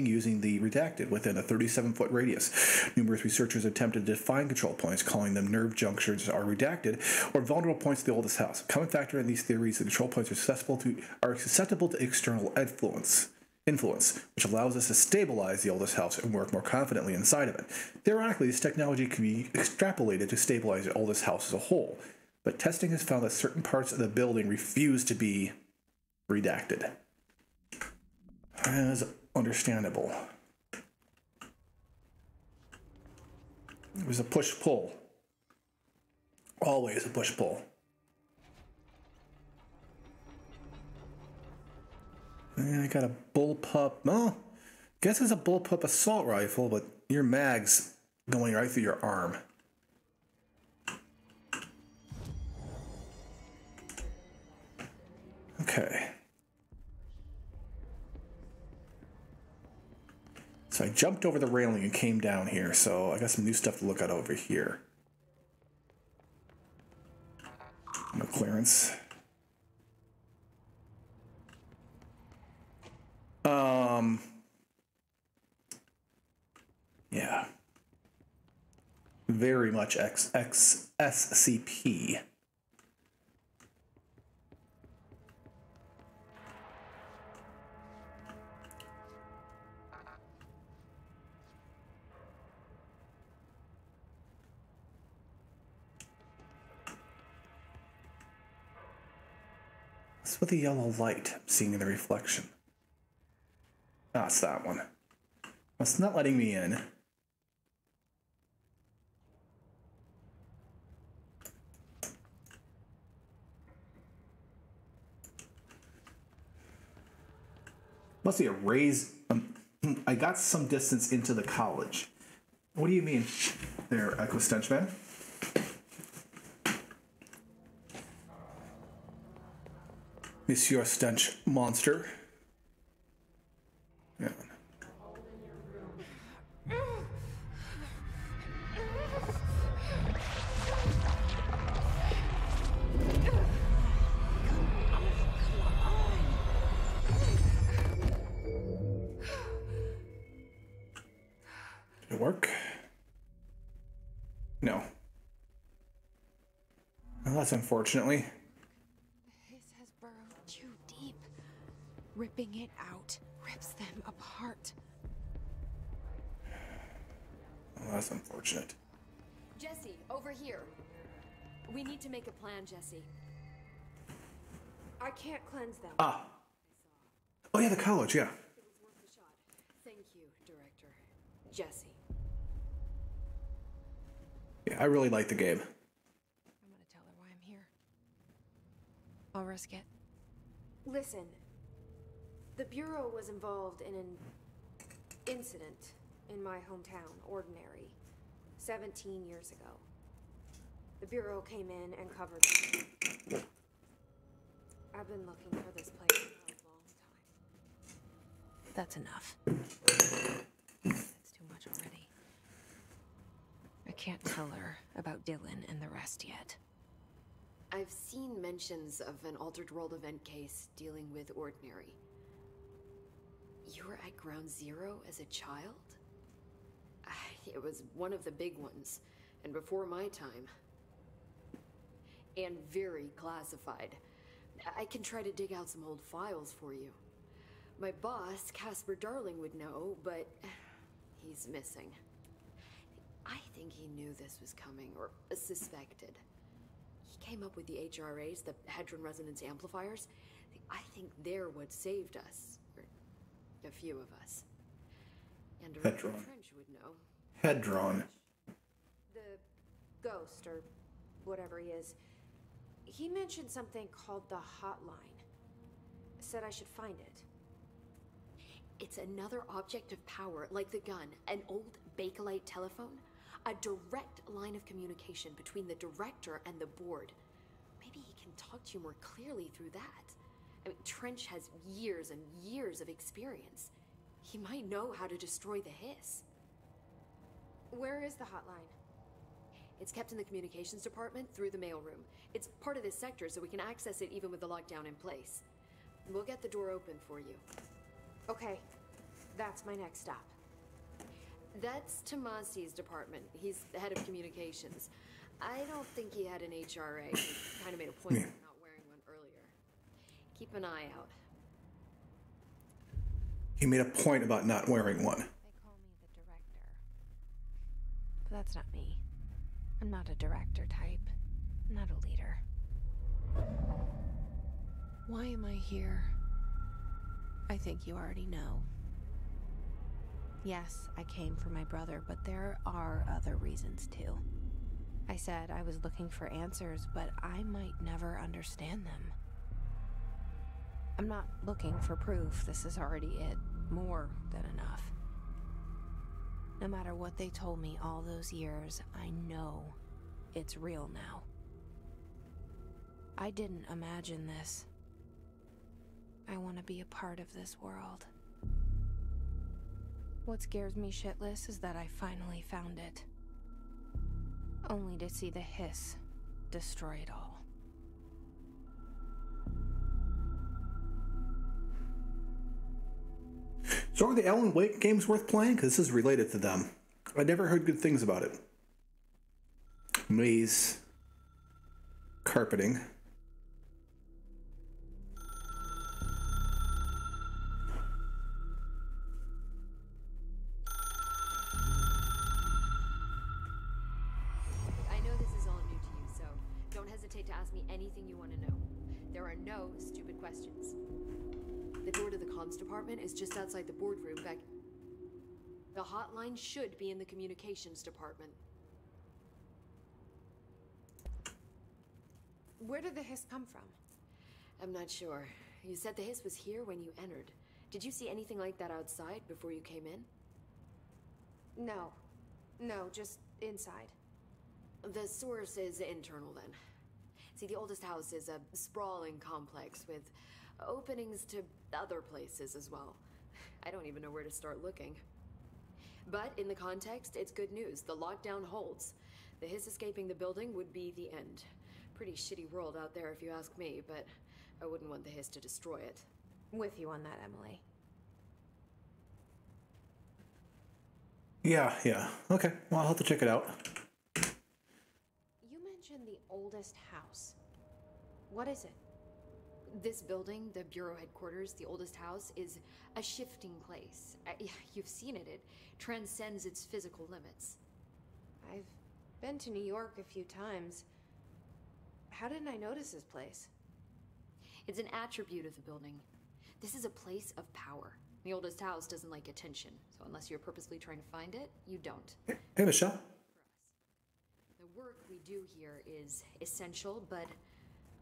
using the redacted within a 37-foot radius. Numerous researchers attempted to define control points, calling them nerve junctions are redacted or vulnerable points of the oldest house. A common factor in these theories, the control points are susceptible to external influence, which allows us to stabilize the oldest house and work more confidently inside of it. Theoretically, this technology can be extrapolated to stabilize the oldest house as a whole, but testing has found that certain parts of the building refuse to be redacted. As understandable. It was a push-pull. Always a push-pull. And I got a bullpup. Oh, guess it's a bullpup assault rifle, but your mag's going right through your arm. Okay. So I jumped over the railing and came down here, so I got some new stuff to look at over here. No clearance. Yeah. Very much SCP. What's with the yellow light I'm seeing in the reflection? Ah, it's that one. It's not letting me in. Must be a raise. I got some distance into the college. What do you mean there, Echo Stenchman? Monsieur Stench Monster. Yeah. Did it work? No. Well, that's unfortunately. The hiss has burrowed too deep. Ripping it out rips them apart. Well, that's unfortunate. Jesse, over here. We need to make a plan, Jesse. I can't cleanse them. Ah. Oh yeah, the college, yeah. It was worth a shot. Thank you, Director. Jesse. Yeah, I really like the game. I'm gonna tell her why I'm here. I'll risk it. Listen, the Bureau was involved in an incident in my hometown, Ordinary, 17 years ago. The Bureau came in and covered it. I've been looking for this place for a long time. That's enough. That's too much already. I can't tell her about Dylan and the rest yet. I've seen mentions of an Altered World event case dealing with Ordinary. You were at Ground Zero as a child? It was one of the big ones, and before my time. And very classified. I can try to dig out some old files for you. My boss, Casper Darling, would know, but he's missing. I think he knew this was coming, or suspected. He came up with the HRAs, the Hedron Resonance Amplifiers. I think they're what saved us. Or a few of us. And Director Hedron. Trench would know. Hedron. The ghost, or whatever he is, he mentioned something called the Hotline. Said I should find it. It's another object of power, like the gun, an old Bakelite telephone. A direct line of communication between the director and the board. Maybe he can talk to you more clearly through that. I mean, Trench has years and years of experience. He might know how to destroy the hiss. Where is the hotline? It's kept in the communications department through the mailroom. It's part of this sector, so we can access it even with the lockdown in place. We'll get the door open for you. Okay, that's my next stop. That's Tomasi's department. He's the head of communications. I don't think he had an HRA. He kind of made a point of not wearing one earlier. Keep an eye out. He made a point about not wearing one. They call me the director. But that's not me. I'm not a director type. I'm not a leader. Why am I here? I think you already know. Yes, I came for my brother, but there are other reasons too. I said I was looking for answers, but I might never understand them. I'm not looking for proof. This is already it. More than enough. No matter what they told me all those years, I know it's real now. I didn't imagine this. I want to be a part of this world. What scares me shitless is that I finally found it. Only to see the hiss destroy it all. So are the Alan Wake games worth playing? Because this is related to them. I never heard good things about it. Maze. Carpeting. I know this is all new to you, so don't hesitate to ask me anything you want to know. There are no stupid questions. The door to the comms department is just outside the boardroom back... The hotline should be in the communications department. Where did the hiss come from? I'm not sure. You said the hiss was here when you entered. Did you see anything like that outside before you came in? No. No, just inside. The source is internal then. See, the oldest house is a sprawling complex with openings to other places as well. I don't even know where to start looking. But in the context, it's good news. The lockdown holds. The Hiss escaping the building would be the end. Pretty shitty world out there if you ask me, but I wouldn't want the Hiss to destroy it. With you on that, Emily. Yeah. Okay, well, I'll have to check it out. You mentioned the oldest house. What is it? This building, the Bureau headquarters, the oldest house, is a shifting place. You've seen it. It transcends its physical limits. I've been to New York a few times. How didn't I notice this place? It's an attribute of the building. This is a place of power. The oldest house doesn't like attention, so unless you're purposely trying to find it, you don't. Hey, Michelle. The work we do here is essential, but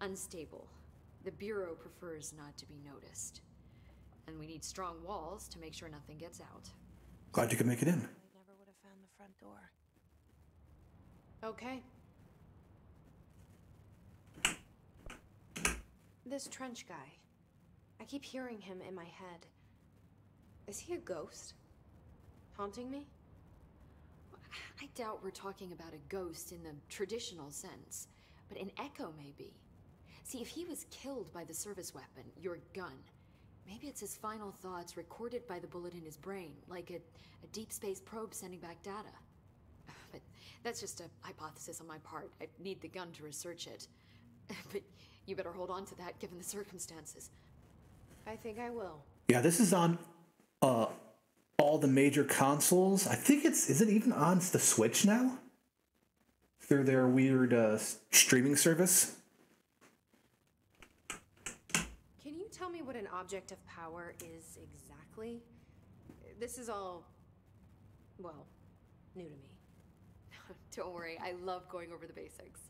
unstable. The Bureau prefers not to be noticed. And we need strong walls to make sure nothing gets out. Glad you could make it in. I never would have found the front door. Okay. This Trench guy. I keep hearing him in my head. Is he a ghost? Haunting me? I doubt we're talking about a ghost in the traditional sense, but an echo maybe. See, if he was killed by the service weapon, your gun, maybe it's his final thoughts recorded by the bullet in his brain, like a deep space probe sending back data. But that's just a hypothesis on my part. I need the gun to research it. But you better hold on to that given the circumstances. I think I will. Yeah, this is on all the major consoles. I think is it even on the Switch now? Through their weird streaming service? Can you tell me what an object of power is exactly? This is all, well, new to me. Don't worry, I love going over the basics.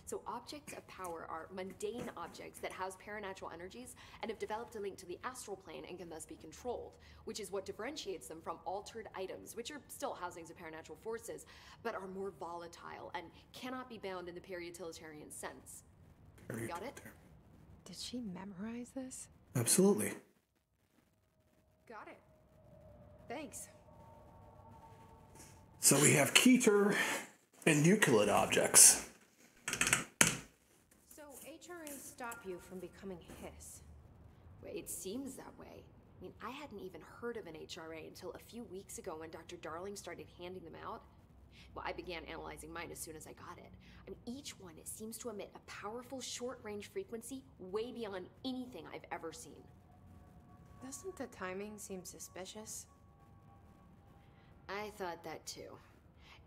So objects of power are mundane objects that house paranatural energies and have developed a link to the astral plane and can thus be controlled, which is what differentiates them from altered items, which are still housings of paranatural forces, but are more volatile and cannot be bound in the peri-utilitarian sense. Got it? Did she memorize this? Absolutely. Got it. Thanks. So we have Keter and Euclid objects. So HRA stop you from becoming Hiss? Well, it seems that way. I mean, I hadn't even heard of an HRA until a few weeks ago when Dr. Darling started handing them out. Well, I began analyzing mine as soon as I got it. I mean, each one seems to emit a powerful short-range frequency way beyond anything I've ever seen. Doesn't the timing seem suspicious? I thought that too.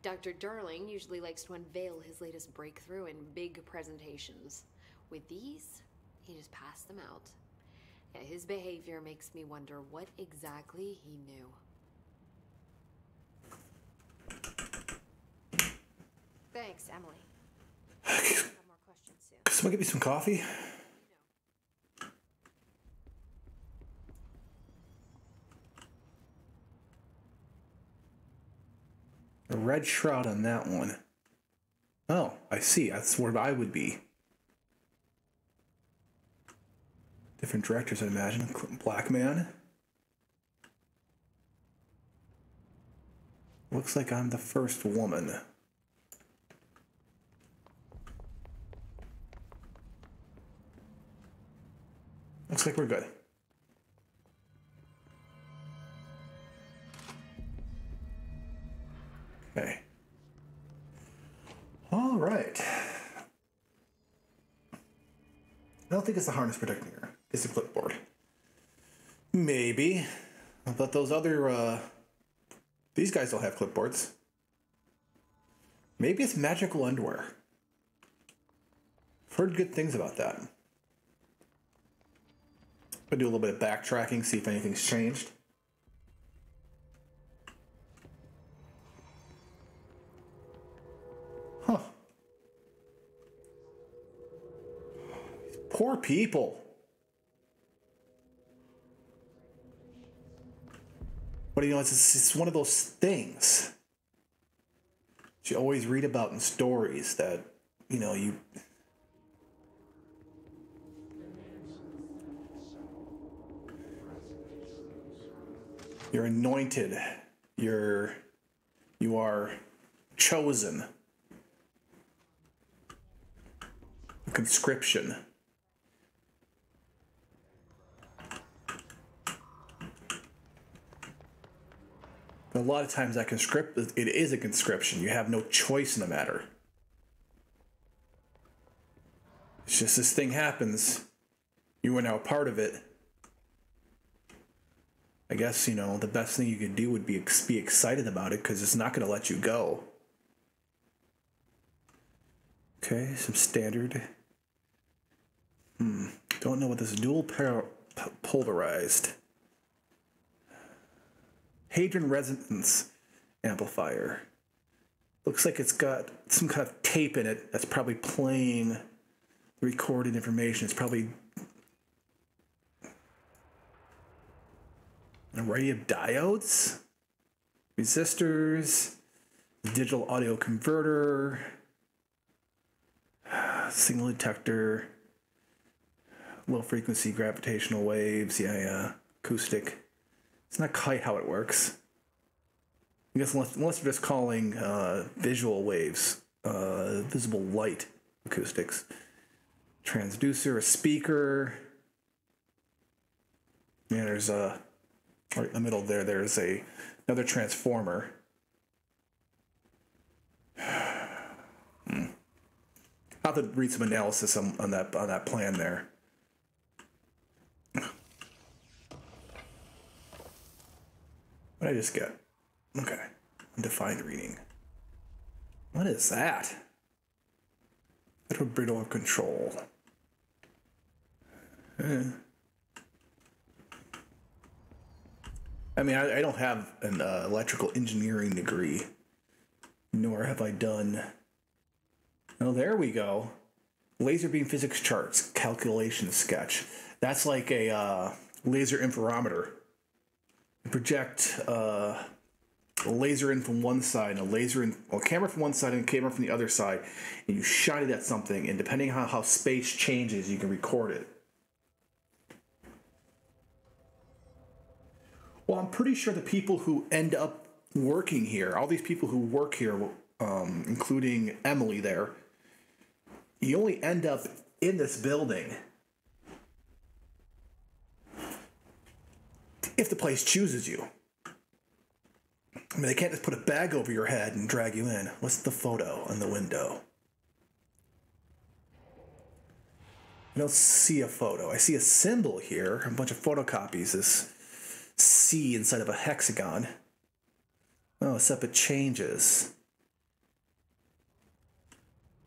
Dr. Darling usually likes to unveil his latest breakthrough in big presentations. With these, he just passed them out. Yeah, his behavior makes me wonder what exactly he knew. Thanks, Emily. I'll have more questions soon. Can someone get me some coffee? A red shroud on that one. Oh, I see. That's where I would be. Different directors, I imagine. Black Man. Looks like I'm the first woman. Looks like we're good. Okay. All right. I don't think it's the harness protecting her. It's the clipboard. Maybe. But those other, these guys don't have clipboards. Maybe it's magical underwear. I've heard good things about that. I'll do a little bit of backtracking, see if anything's changed. Huh. Poor people. But, you know, it's one of those things that you always read about in stories that, you know, you're anointed. You are chosen. A conscription. But a lot of times that it is a conscription. You have no choice in the matter. It's just this thing happens. You are now a part of it. I guess, you know, the best thing you could do would be excited about it because it's not going to let you go. Okay, some standard. Don't know what this dual polarized. Hadron resonance amplifier. Looks like it's got some kind of tape in it that's probably playing the recorded information. It's probably an array of diodes, resistors, digital audio converter, signal detector, low frequency gravitational waves, acoustic. It's not quite how it works. I guess unless you're just calling visual waves, visible light acoustics. Transducer, a speaker. Yeah, there's right in the middle there. There's another transformer. I'll have to read some analysis on that plan there. What did I just get? Okay. Undefined reading. What is that? Brittle of control. I mean, I don't have an electrical engineering degree, nor have I done... Oh, there we go. Laser beam physics charts, calculation sketch. That's like a laser interferometer. You project a laser in from one side, and a camera from one side and a camera from the other side, and you shine it at something, and depending on how space changes, you can record it. Well, I'm pretty sure the people who end up working here, all these people who work here, including Emily there, you only end up in this building if the place chooses you. I mean, they can't just put a bag over your head and drag you in. What's the photo on the window? I don't see a photo. I see a symbol here, a bunch of photocopies. This C inside of a hexagon. Oh, except it changes.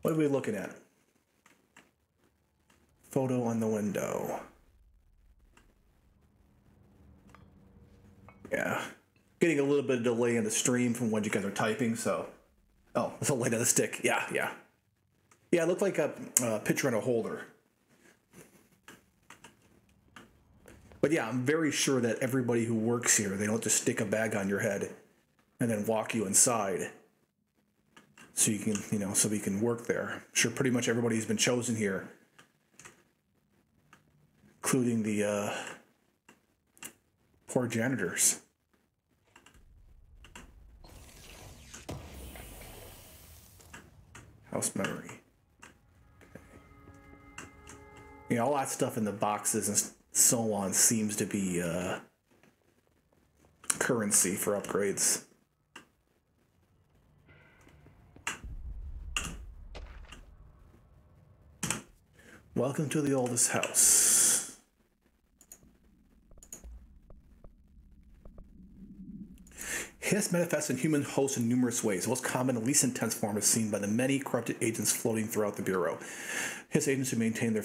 What are we looking at? Photo on the window. Yeah. Getting a little bit of delay in the stream from when you guys are typing, so... Oh, it's a light on the stick. Yeah. Yeah, it looked like a picture on a holder. But yeah, I'm very sure that everybody who works here, they don't just stick a bag on your head and then walk you inside so you can, so we can work there. I'm sure pretty much everybody's been chosen here, including the poor janitors. House memory. Okay. All that stuff in the boxes and so on seems to be currency for upgrades. Welcome to the oldest house. Hiss manifests in human hosts in numerous ways. The most common and least intense form is seen by the many corrupted agents floating throughout the Bureau. Hiss agents who maintain their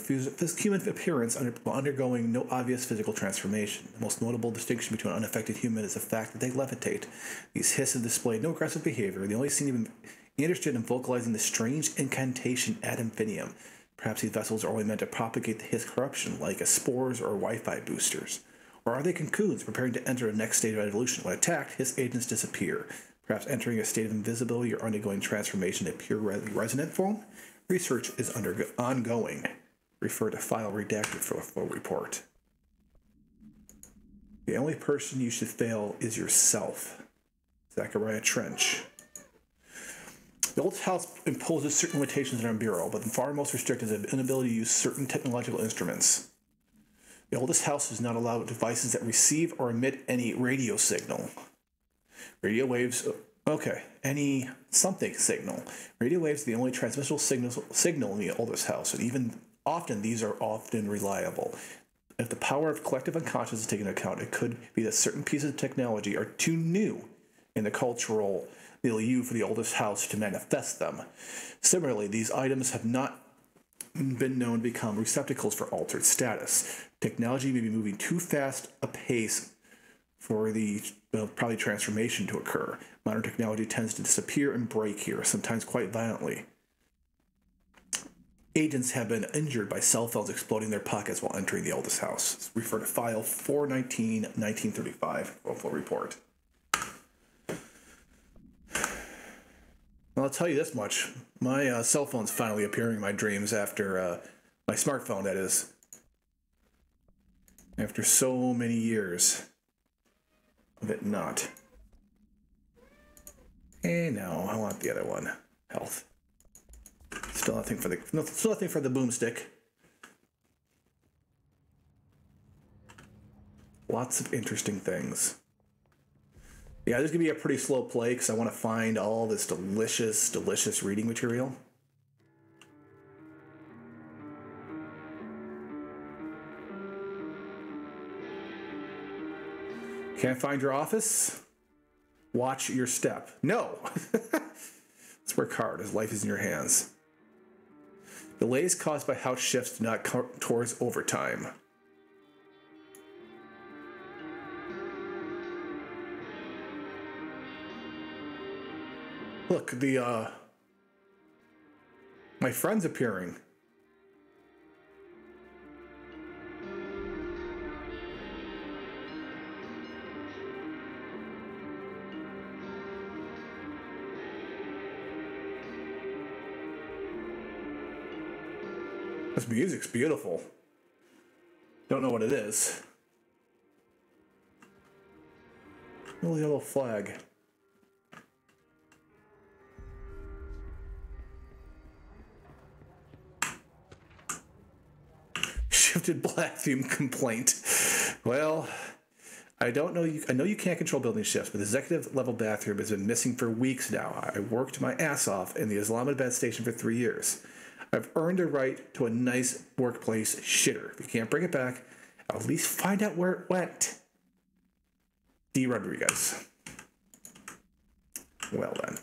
human appearance while undergoing no obvious physical transformation. The most notable distinction between an unaffected human is the fact that they levitate. These Hiss have displayed no aggressive behavior. They only seem to be interested in vocalizing the strange incantation ad infinitum. Perhaps these vessels are only meant to propagate the Hiss corruption, like as spores or Wi-Fi boosters. Or are they cocoons preparing to enter the next stage of evolution? When attacked, his agents disappear, perhaps entering a state of invisibility or undergoing transformation to pure resonant form? Research is ongoing. Refer to file redacted for a full report. The only person you should fail is yourself. Zachariah Trench. The old house imposes certain limitations on our bureau, but the far most restricted is the inability to use certain technological instruments. The oldest house does not allow devices that receive or emit any radio signal. Radio waves, okay, any something signal. Radio waves are the only transmissible signal in the oldest house, and even often these are often reliable. If the power of collective unconscious is taken into account, it could be that certain pieces of technology are too new in the cultural milieu for the oldest house to manifest them. Similarly, these items have not been known to become receptacles for altered status. Technology may be moving too fast a pace for the probably transformation to occur. Modern technology tends to disappear and break here, sometimes quite violently. Agents have been injured by cell phones exploding in their pockets while entering the oldest house. Refer to file 419-1935 for a full report. Well, I'll tell you this much. My cell phone's finally appearing in my dreams after my smartphone, that is. After so many years of it not. Hey, no, I want the other one. Health. Still nothing for the boomstick. Lots of interesting things. Yeah, this is going to be a pretty slow play because I want to find all this delicious, delicious reading material. Can't find your office? Watch your step. No! Let's work hard as life is in your hands. Delays caused by house shifts do not count towards overtime. Look, my friend's appearing. This music's beautiful. Don't know what it is. Little yellow flag. Shifted blasphemer complaint. Well, I don't know. I know you can't control building shifts, but the executive level bathroom has been missing for weeks now. I worked my ass off in the Islamabad station for 3 years. I've earned a right to a nice workplace shitter. If you can't bring it back, I'll at least find out where it went. D. Rodriguez. Well then.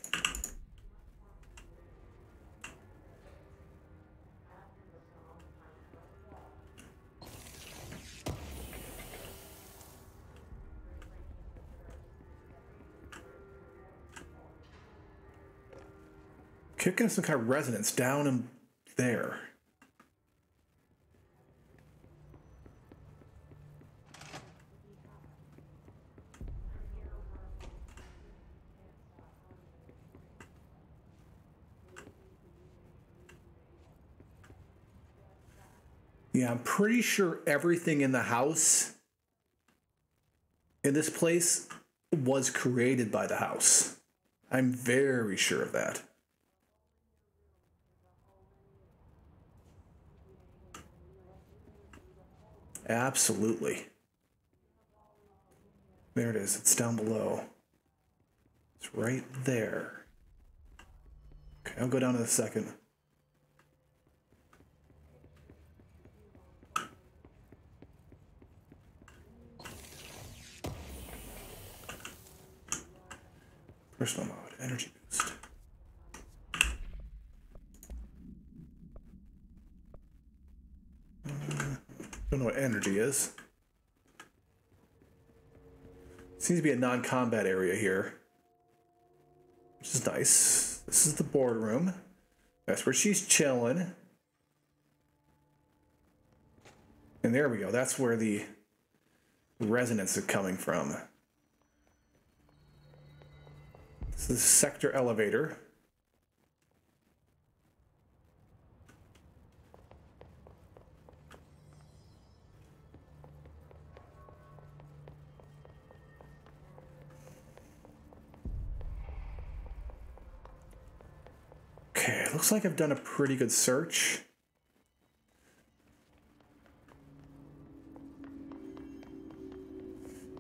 Kicking some kind of resonance down in there. Yeah, I'm pretty sure everything in the house in this place was created by the house. I'm very sure of that. Absolutely. There it is. It's down below. It's right there. Okay, I'll go down in a second. Personal mode, energy boost. Don't know what energy is. Seems to be a non-combat area here, which is nice. This is the boardroom. That's where she's chilling. And there we go. That's where the resonance is coming from. This is sector elevator. Okay, looks like I've done a pretty good search.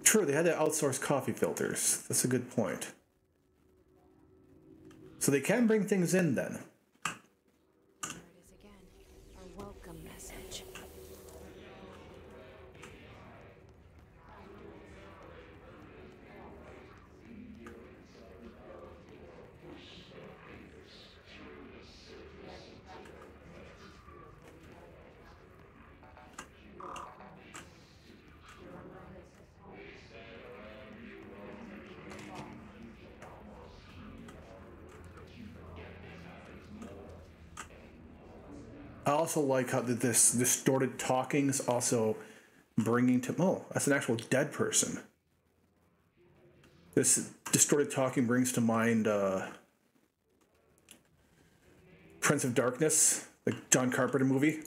True, they had to outsource coffee filters. That's a good point. So they can bring things in then. There it is again. Our welcome message. I also like how this distorted talking is also bringing to... Oh, that's an actual dead person. This distorted talking brings to mind Prince of Darkness, the John Carpenter movie.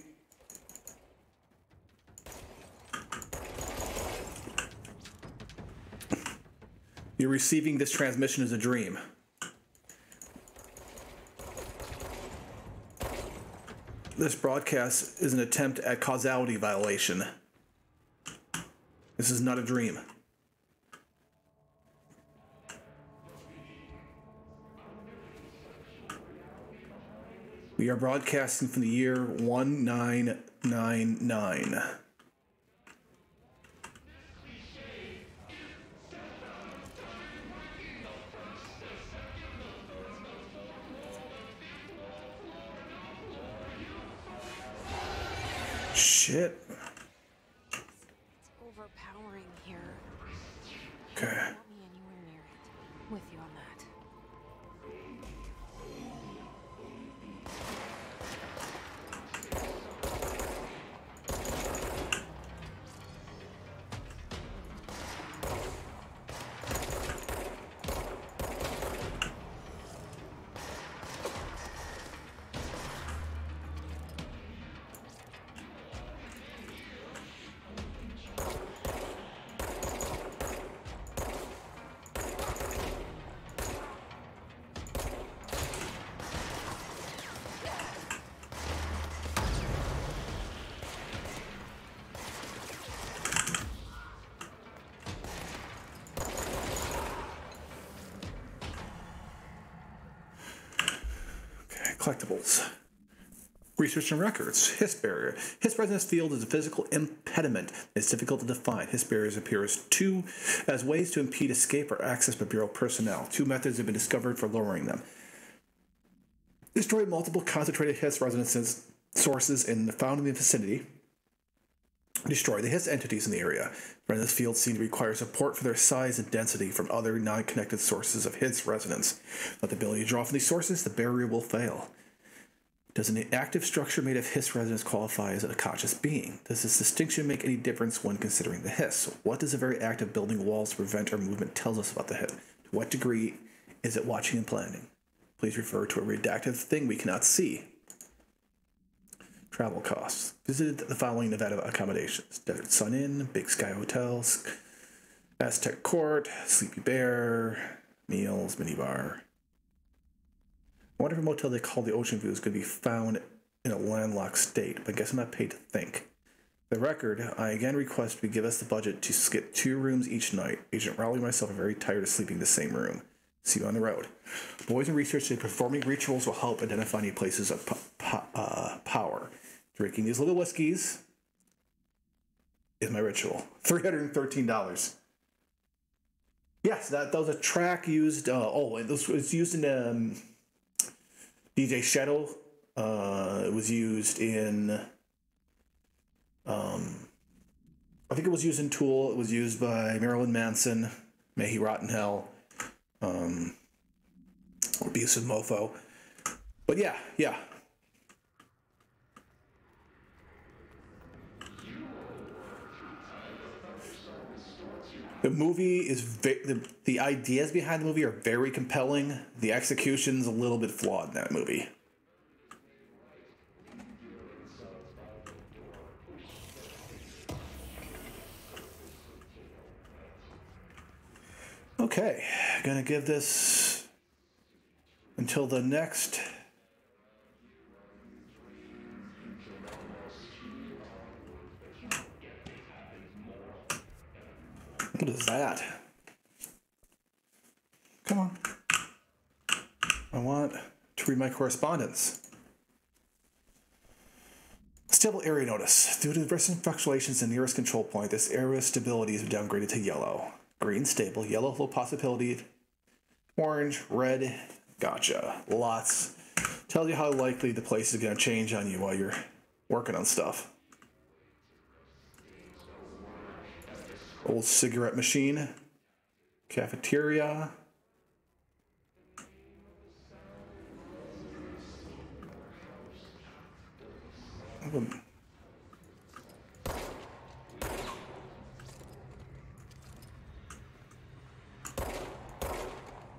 You're receiving this transmission as a dream. This broadcast is an attempt at causality violation. This is not a dream. We are broadcasting from the year 1999. Shit. It's overpowering here. Okay. Don't want me anywhere near it. With you on that. Collectibles. Research and records. Hiss barrier. Hiss resonance field is a physical impediment. It's difficult to define. Hiss barriers appear as ways to impede escape or access by Bureau personnel. Two methods have been discovered for lowering them. Destroy multiple concentrated hiss resonance sources found in the vicinity. Destroy the hiss entities in the area. Resonance fields seem to require support for their size and density from other non-connected sources of hiss resonance. Without the ability to draw from these sources, the barrier will fail. Does an active structure made of hiss resonance qualify as a conscious being? Does this distinction make any difference when considering the hiss? What does a very act of building walls to prevent our movement tells us about the hiss? To what degree is it watching and planning? Please refer to a redacted thing we cannot see. Travel costs. Visited the following Nevada accommodations: Desert Sun Inn, Big Sky Hotels, Aztec Court, Sleepy Bear, meals, minibar. I wonder if a motel they call the Ocean View is going to be found in a landlocked state, but I guess I'm not paid to think. The record, I again request we give us the budget to skip 2 rooms each night. Agent Rowley and myself are very tired of sleeping in the same room. See you on the road. Boys and research say performing rituals will help identify any places of power. Drinking these little whiskeys is my ritual. $313. Yes, that was a track used. It was used in DJ Shadow. It was used in. I think it was used in Tool. It was used by Marilyn Manson. May he rot in hell. Abusive mofo. But yeah. The movie is the ideas behind the movie are very compelling. The execution's a little bit flawed in that movie. Okay, gonna give this until the next. What is that? Come on. I want to read my correspondence. Stable area notice. Due to recent fluctuations in the nearest control point, this area stability is downgraded to yellow. Green, stable. Yellow, low possibility. Orange, red. Gotcha. Lots. Tells you how likely the place is going to change on you while you're working on stuff. Old cigarette machine. Cafeteria.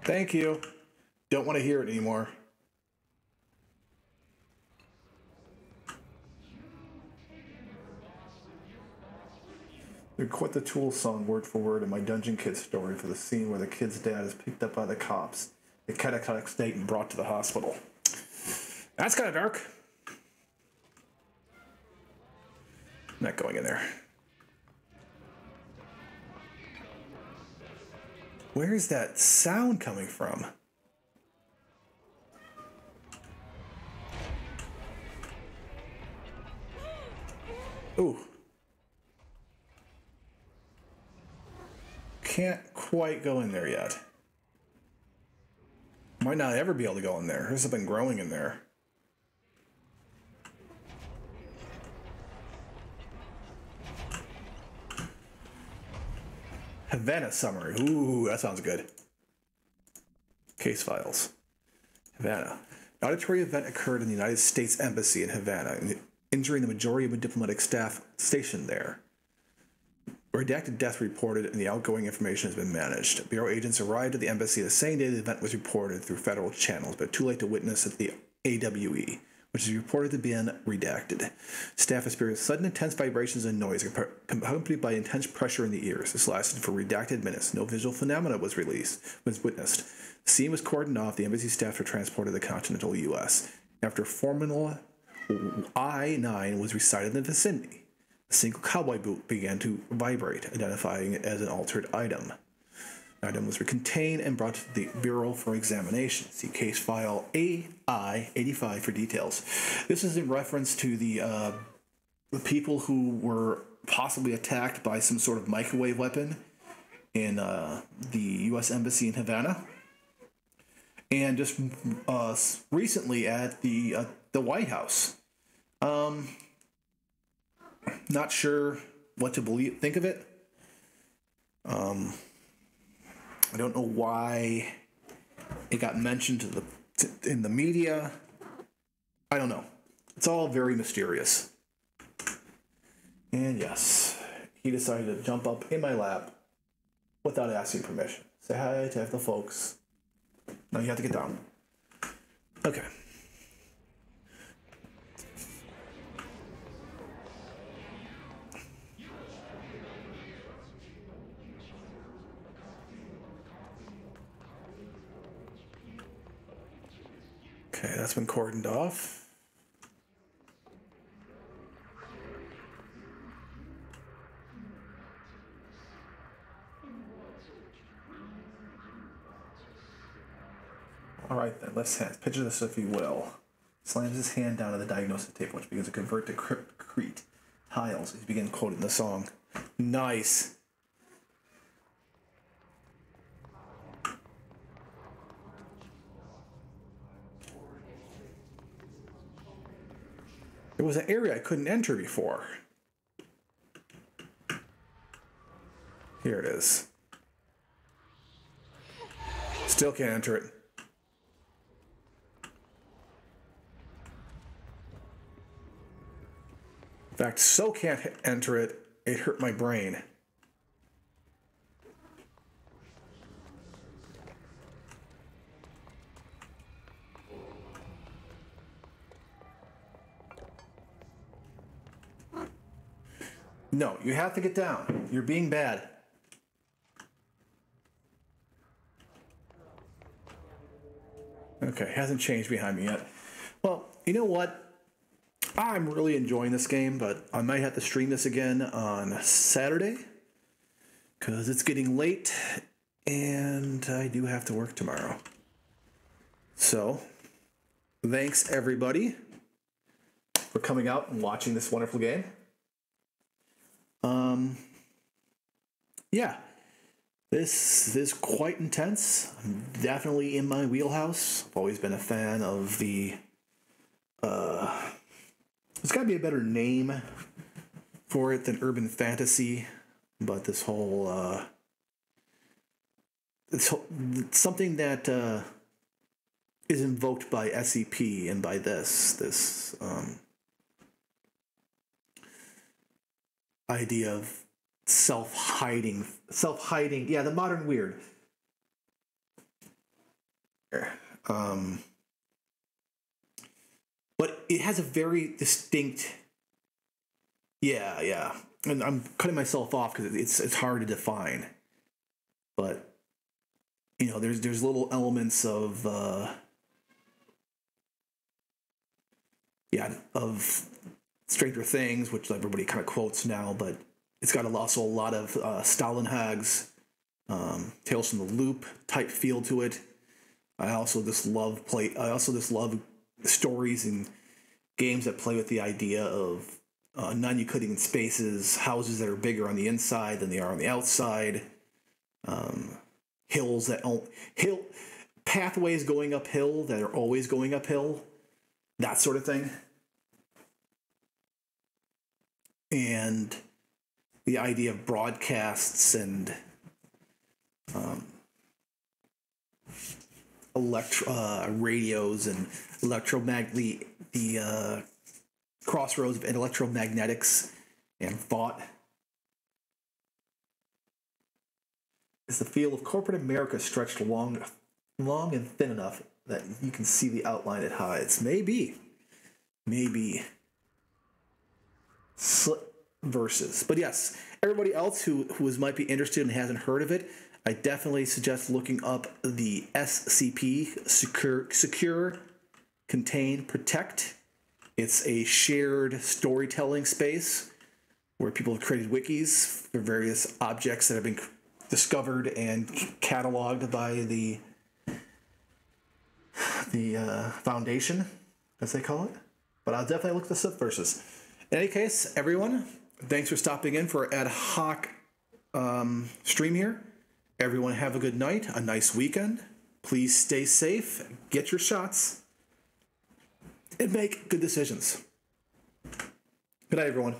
Thank you. Don't want to hear it anymore. They quote the Tool song word for word in my Dungeon Kid story for the scene where the kid's dad is picked up by the cops, in catatonic state, and brought to the hospital. That's kind of dark. Not going in there. Where is that sound coming from? Ooh. Can't quite go in there yet. Might not ever be able to go in there. There's something growing in there. Havana summary. Ooh, that sounds good. Case files. Havana. An auditory event occurred in the United States Embassy in Havana, injuring the majority of the diplomatic staff stationed there. A redacted death reported and the outgoing information has been managed. Bureau agents arrived at the embassy the same day the event was reported through federal channels, but too late to witness at the AWE, which is reported to be redacted. Staff experienced sudden intense vibrations and noise accompanied by intense pressure in the ears. This lasted for redacted minutes. No visual phenomena was witnessed. The scene was cordoned off. The embassy staff were transported to the continental U.S. After Formula I-9 was recited in the vicinity, a single cowboy boot began to vibrate, identifying it as an altered item. The item was contained and brought to the Bureau for examination. See case file AI-85 for details. This is in reference to the people who were possibly attacked by some sort of microwave weapon in the U.S. Embassy in Havana. And just recently at the White House. Not sure what to think of it. I don't know why it got mentioned in the media. I don't know. It's all very mysterious. And yes, he decided to jump up in my lap without asking permission. Say hi to the folks. No, you have to get down. Okay. Okay, that's been cordoned off. All right, then, let's picture this if you will. Slams his hand down on the diagnosis table, which begins to convert to Crete tiles as he begins quoting the song. Nice. There was an area I couldn't enter before. Here it is. Still can't enter it. In fact, so can't enter it, it hurt my brain. No, you have to get down. You're being bad. Okay, hasn't changed behind me yet. Well, you know what? I'm really enjoying this game, but I might have to stream this again on Saturday because it's getting late and I do have to work tomorrow. So, thanks everybody for coming out and watching this wonderful game. Yeah, this is quite intense. I'm definitely in my wheelhouse. I've always been a fan of the, there's got to be a better name for it than urban fantasy, but this whole, it's something that is invoked by SCP and by this idea of self-hiding, yeah, the modern weird. But it has a very distinct, yeah, and I'm cutting myself off because it's hard to define, but you know, there's little elements of of Stranger Things, which everybody kind of quotes now, but it's got also a lot of Stalinhag's Tales from the Loop type feel to it. I also just love stories and games that play with the idea of non-Euclidean spaces, houses that are bigger on the inside than they are on the outside, pathways going uphill that are always going uphill, that sort of thing. And the idea of broadcasts and radios and the crossroads of electromagnetics and thought. Is the feel of corporate America stretched long and thin enough that you can see the outline it hides? Maybe. Versus. But yes, everybody else who might be interested and hasn't heard of it, I definitely suggest looking up the SCP, Secure, Contain, Protect. It's a shared storytelling space where people have created wikis for various objects that have been discovered and cataloged by the Foundation, as they call it. But I'll definitely look this up versus. In any case, everyone, thanks for stopping in for ad hoc stream here. Everyone have a good night, a nice weekend. Please stay safe, get your shots, and make good decisions. Good night, everyone.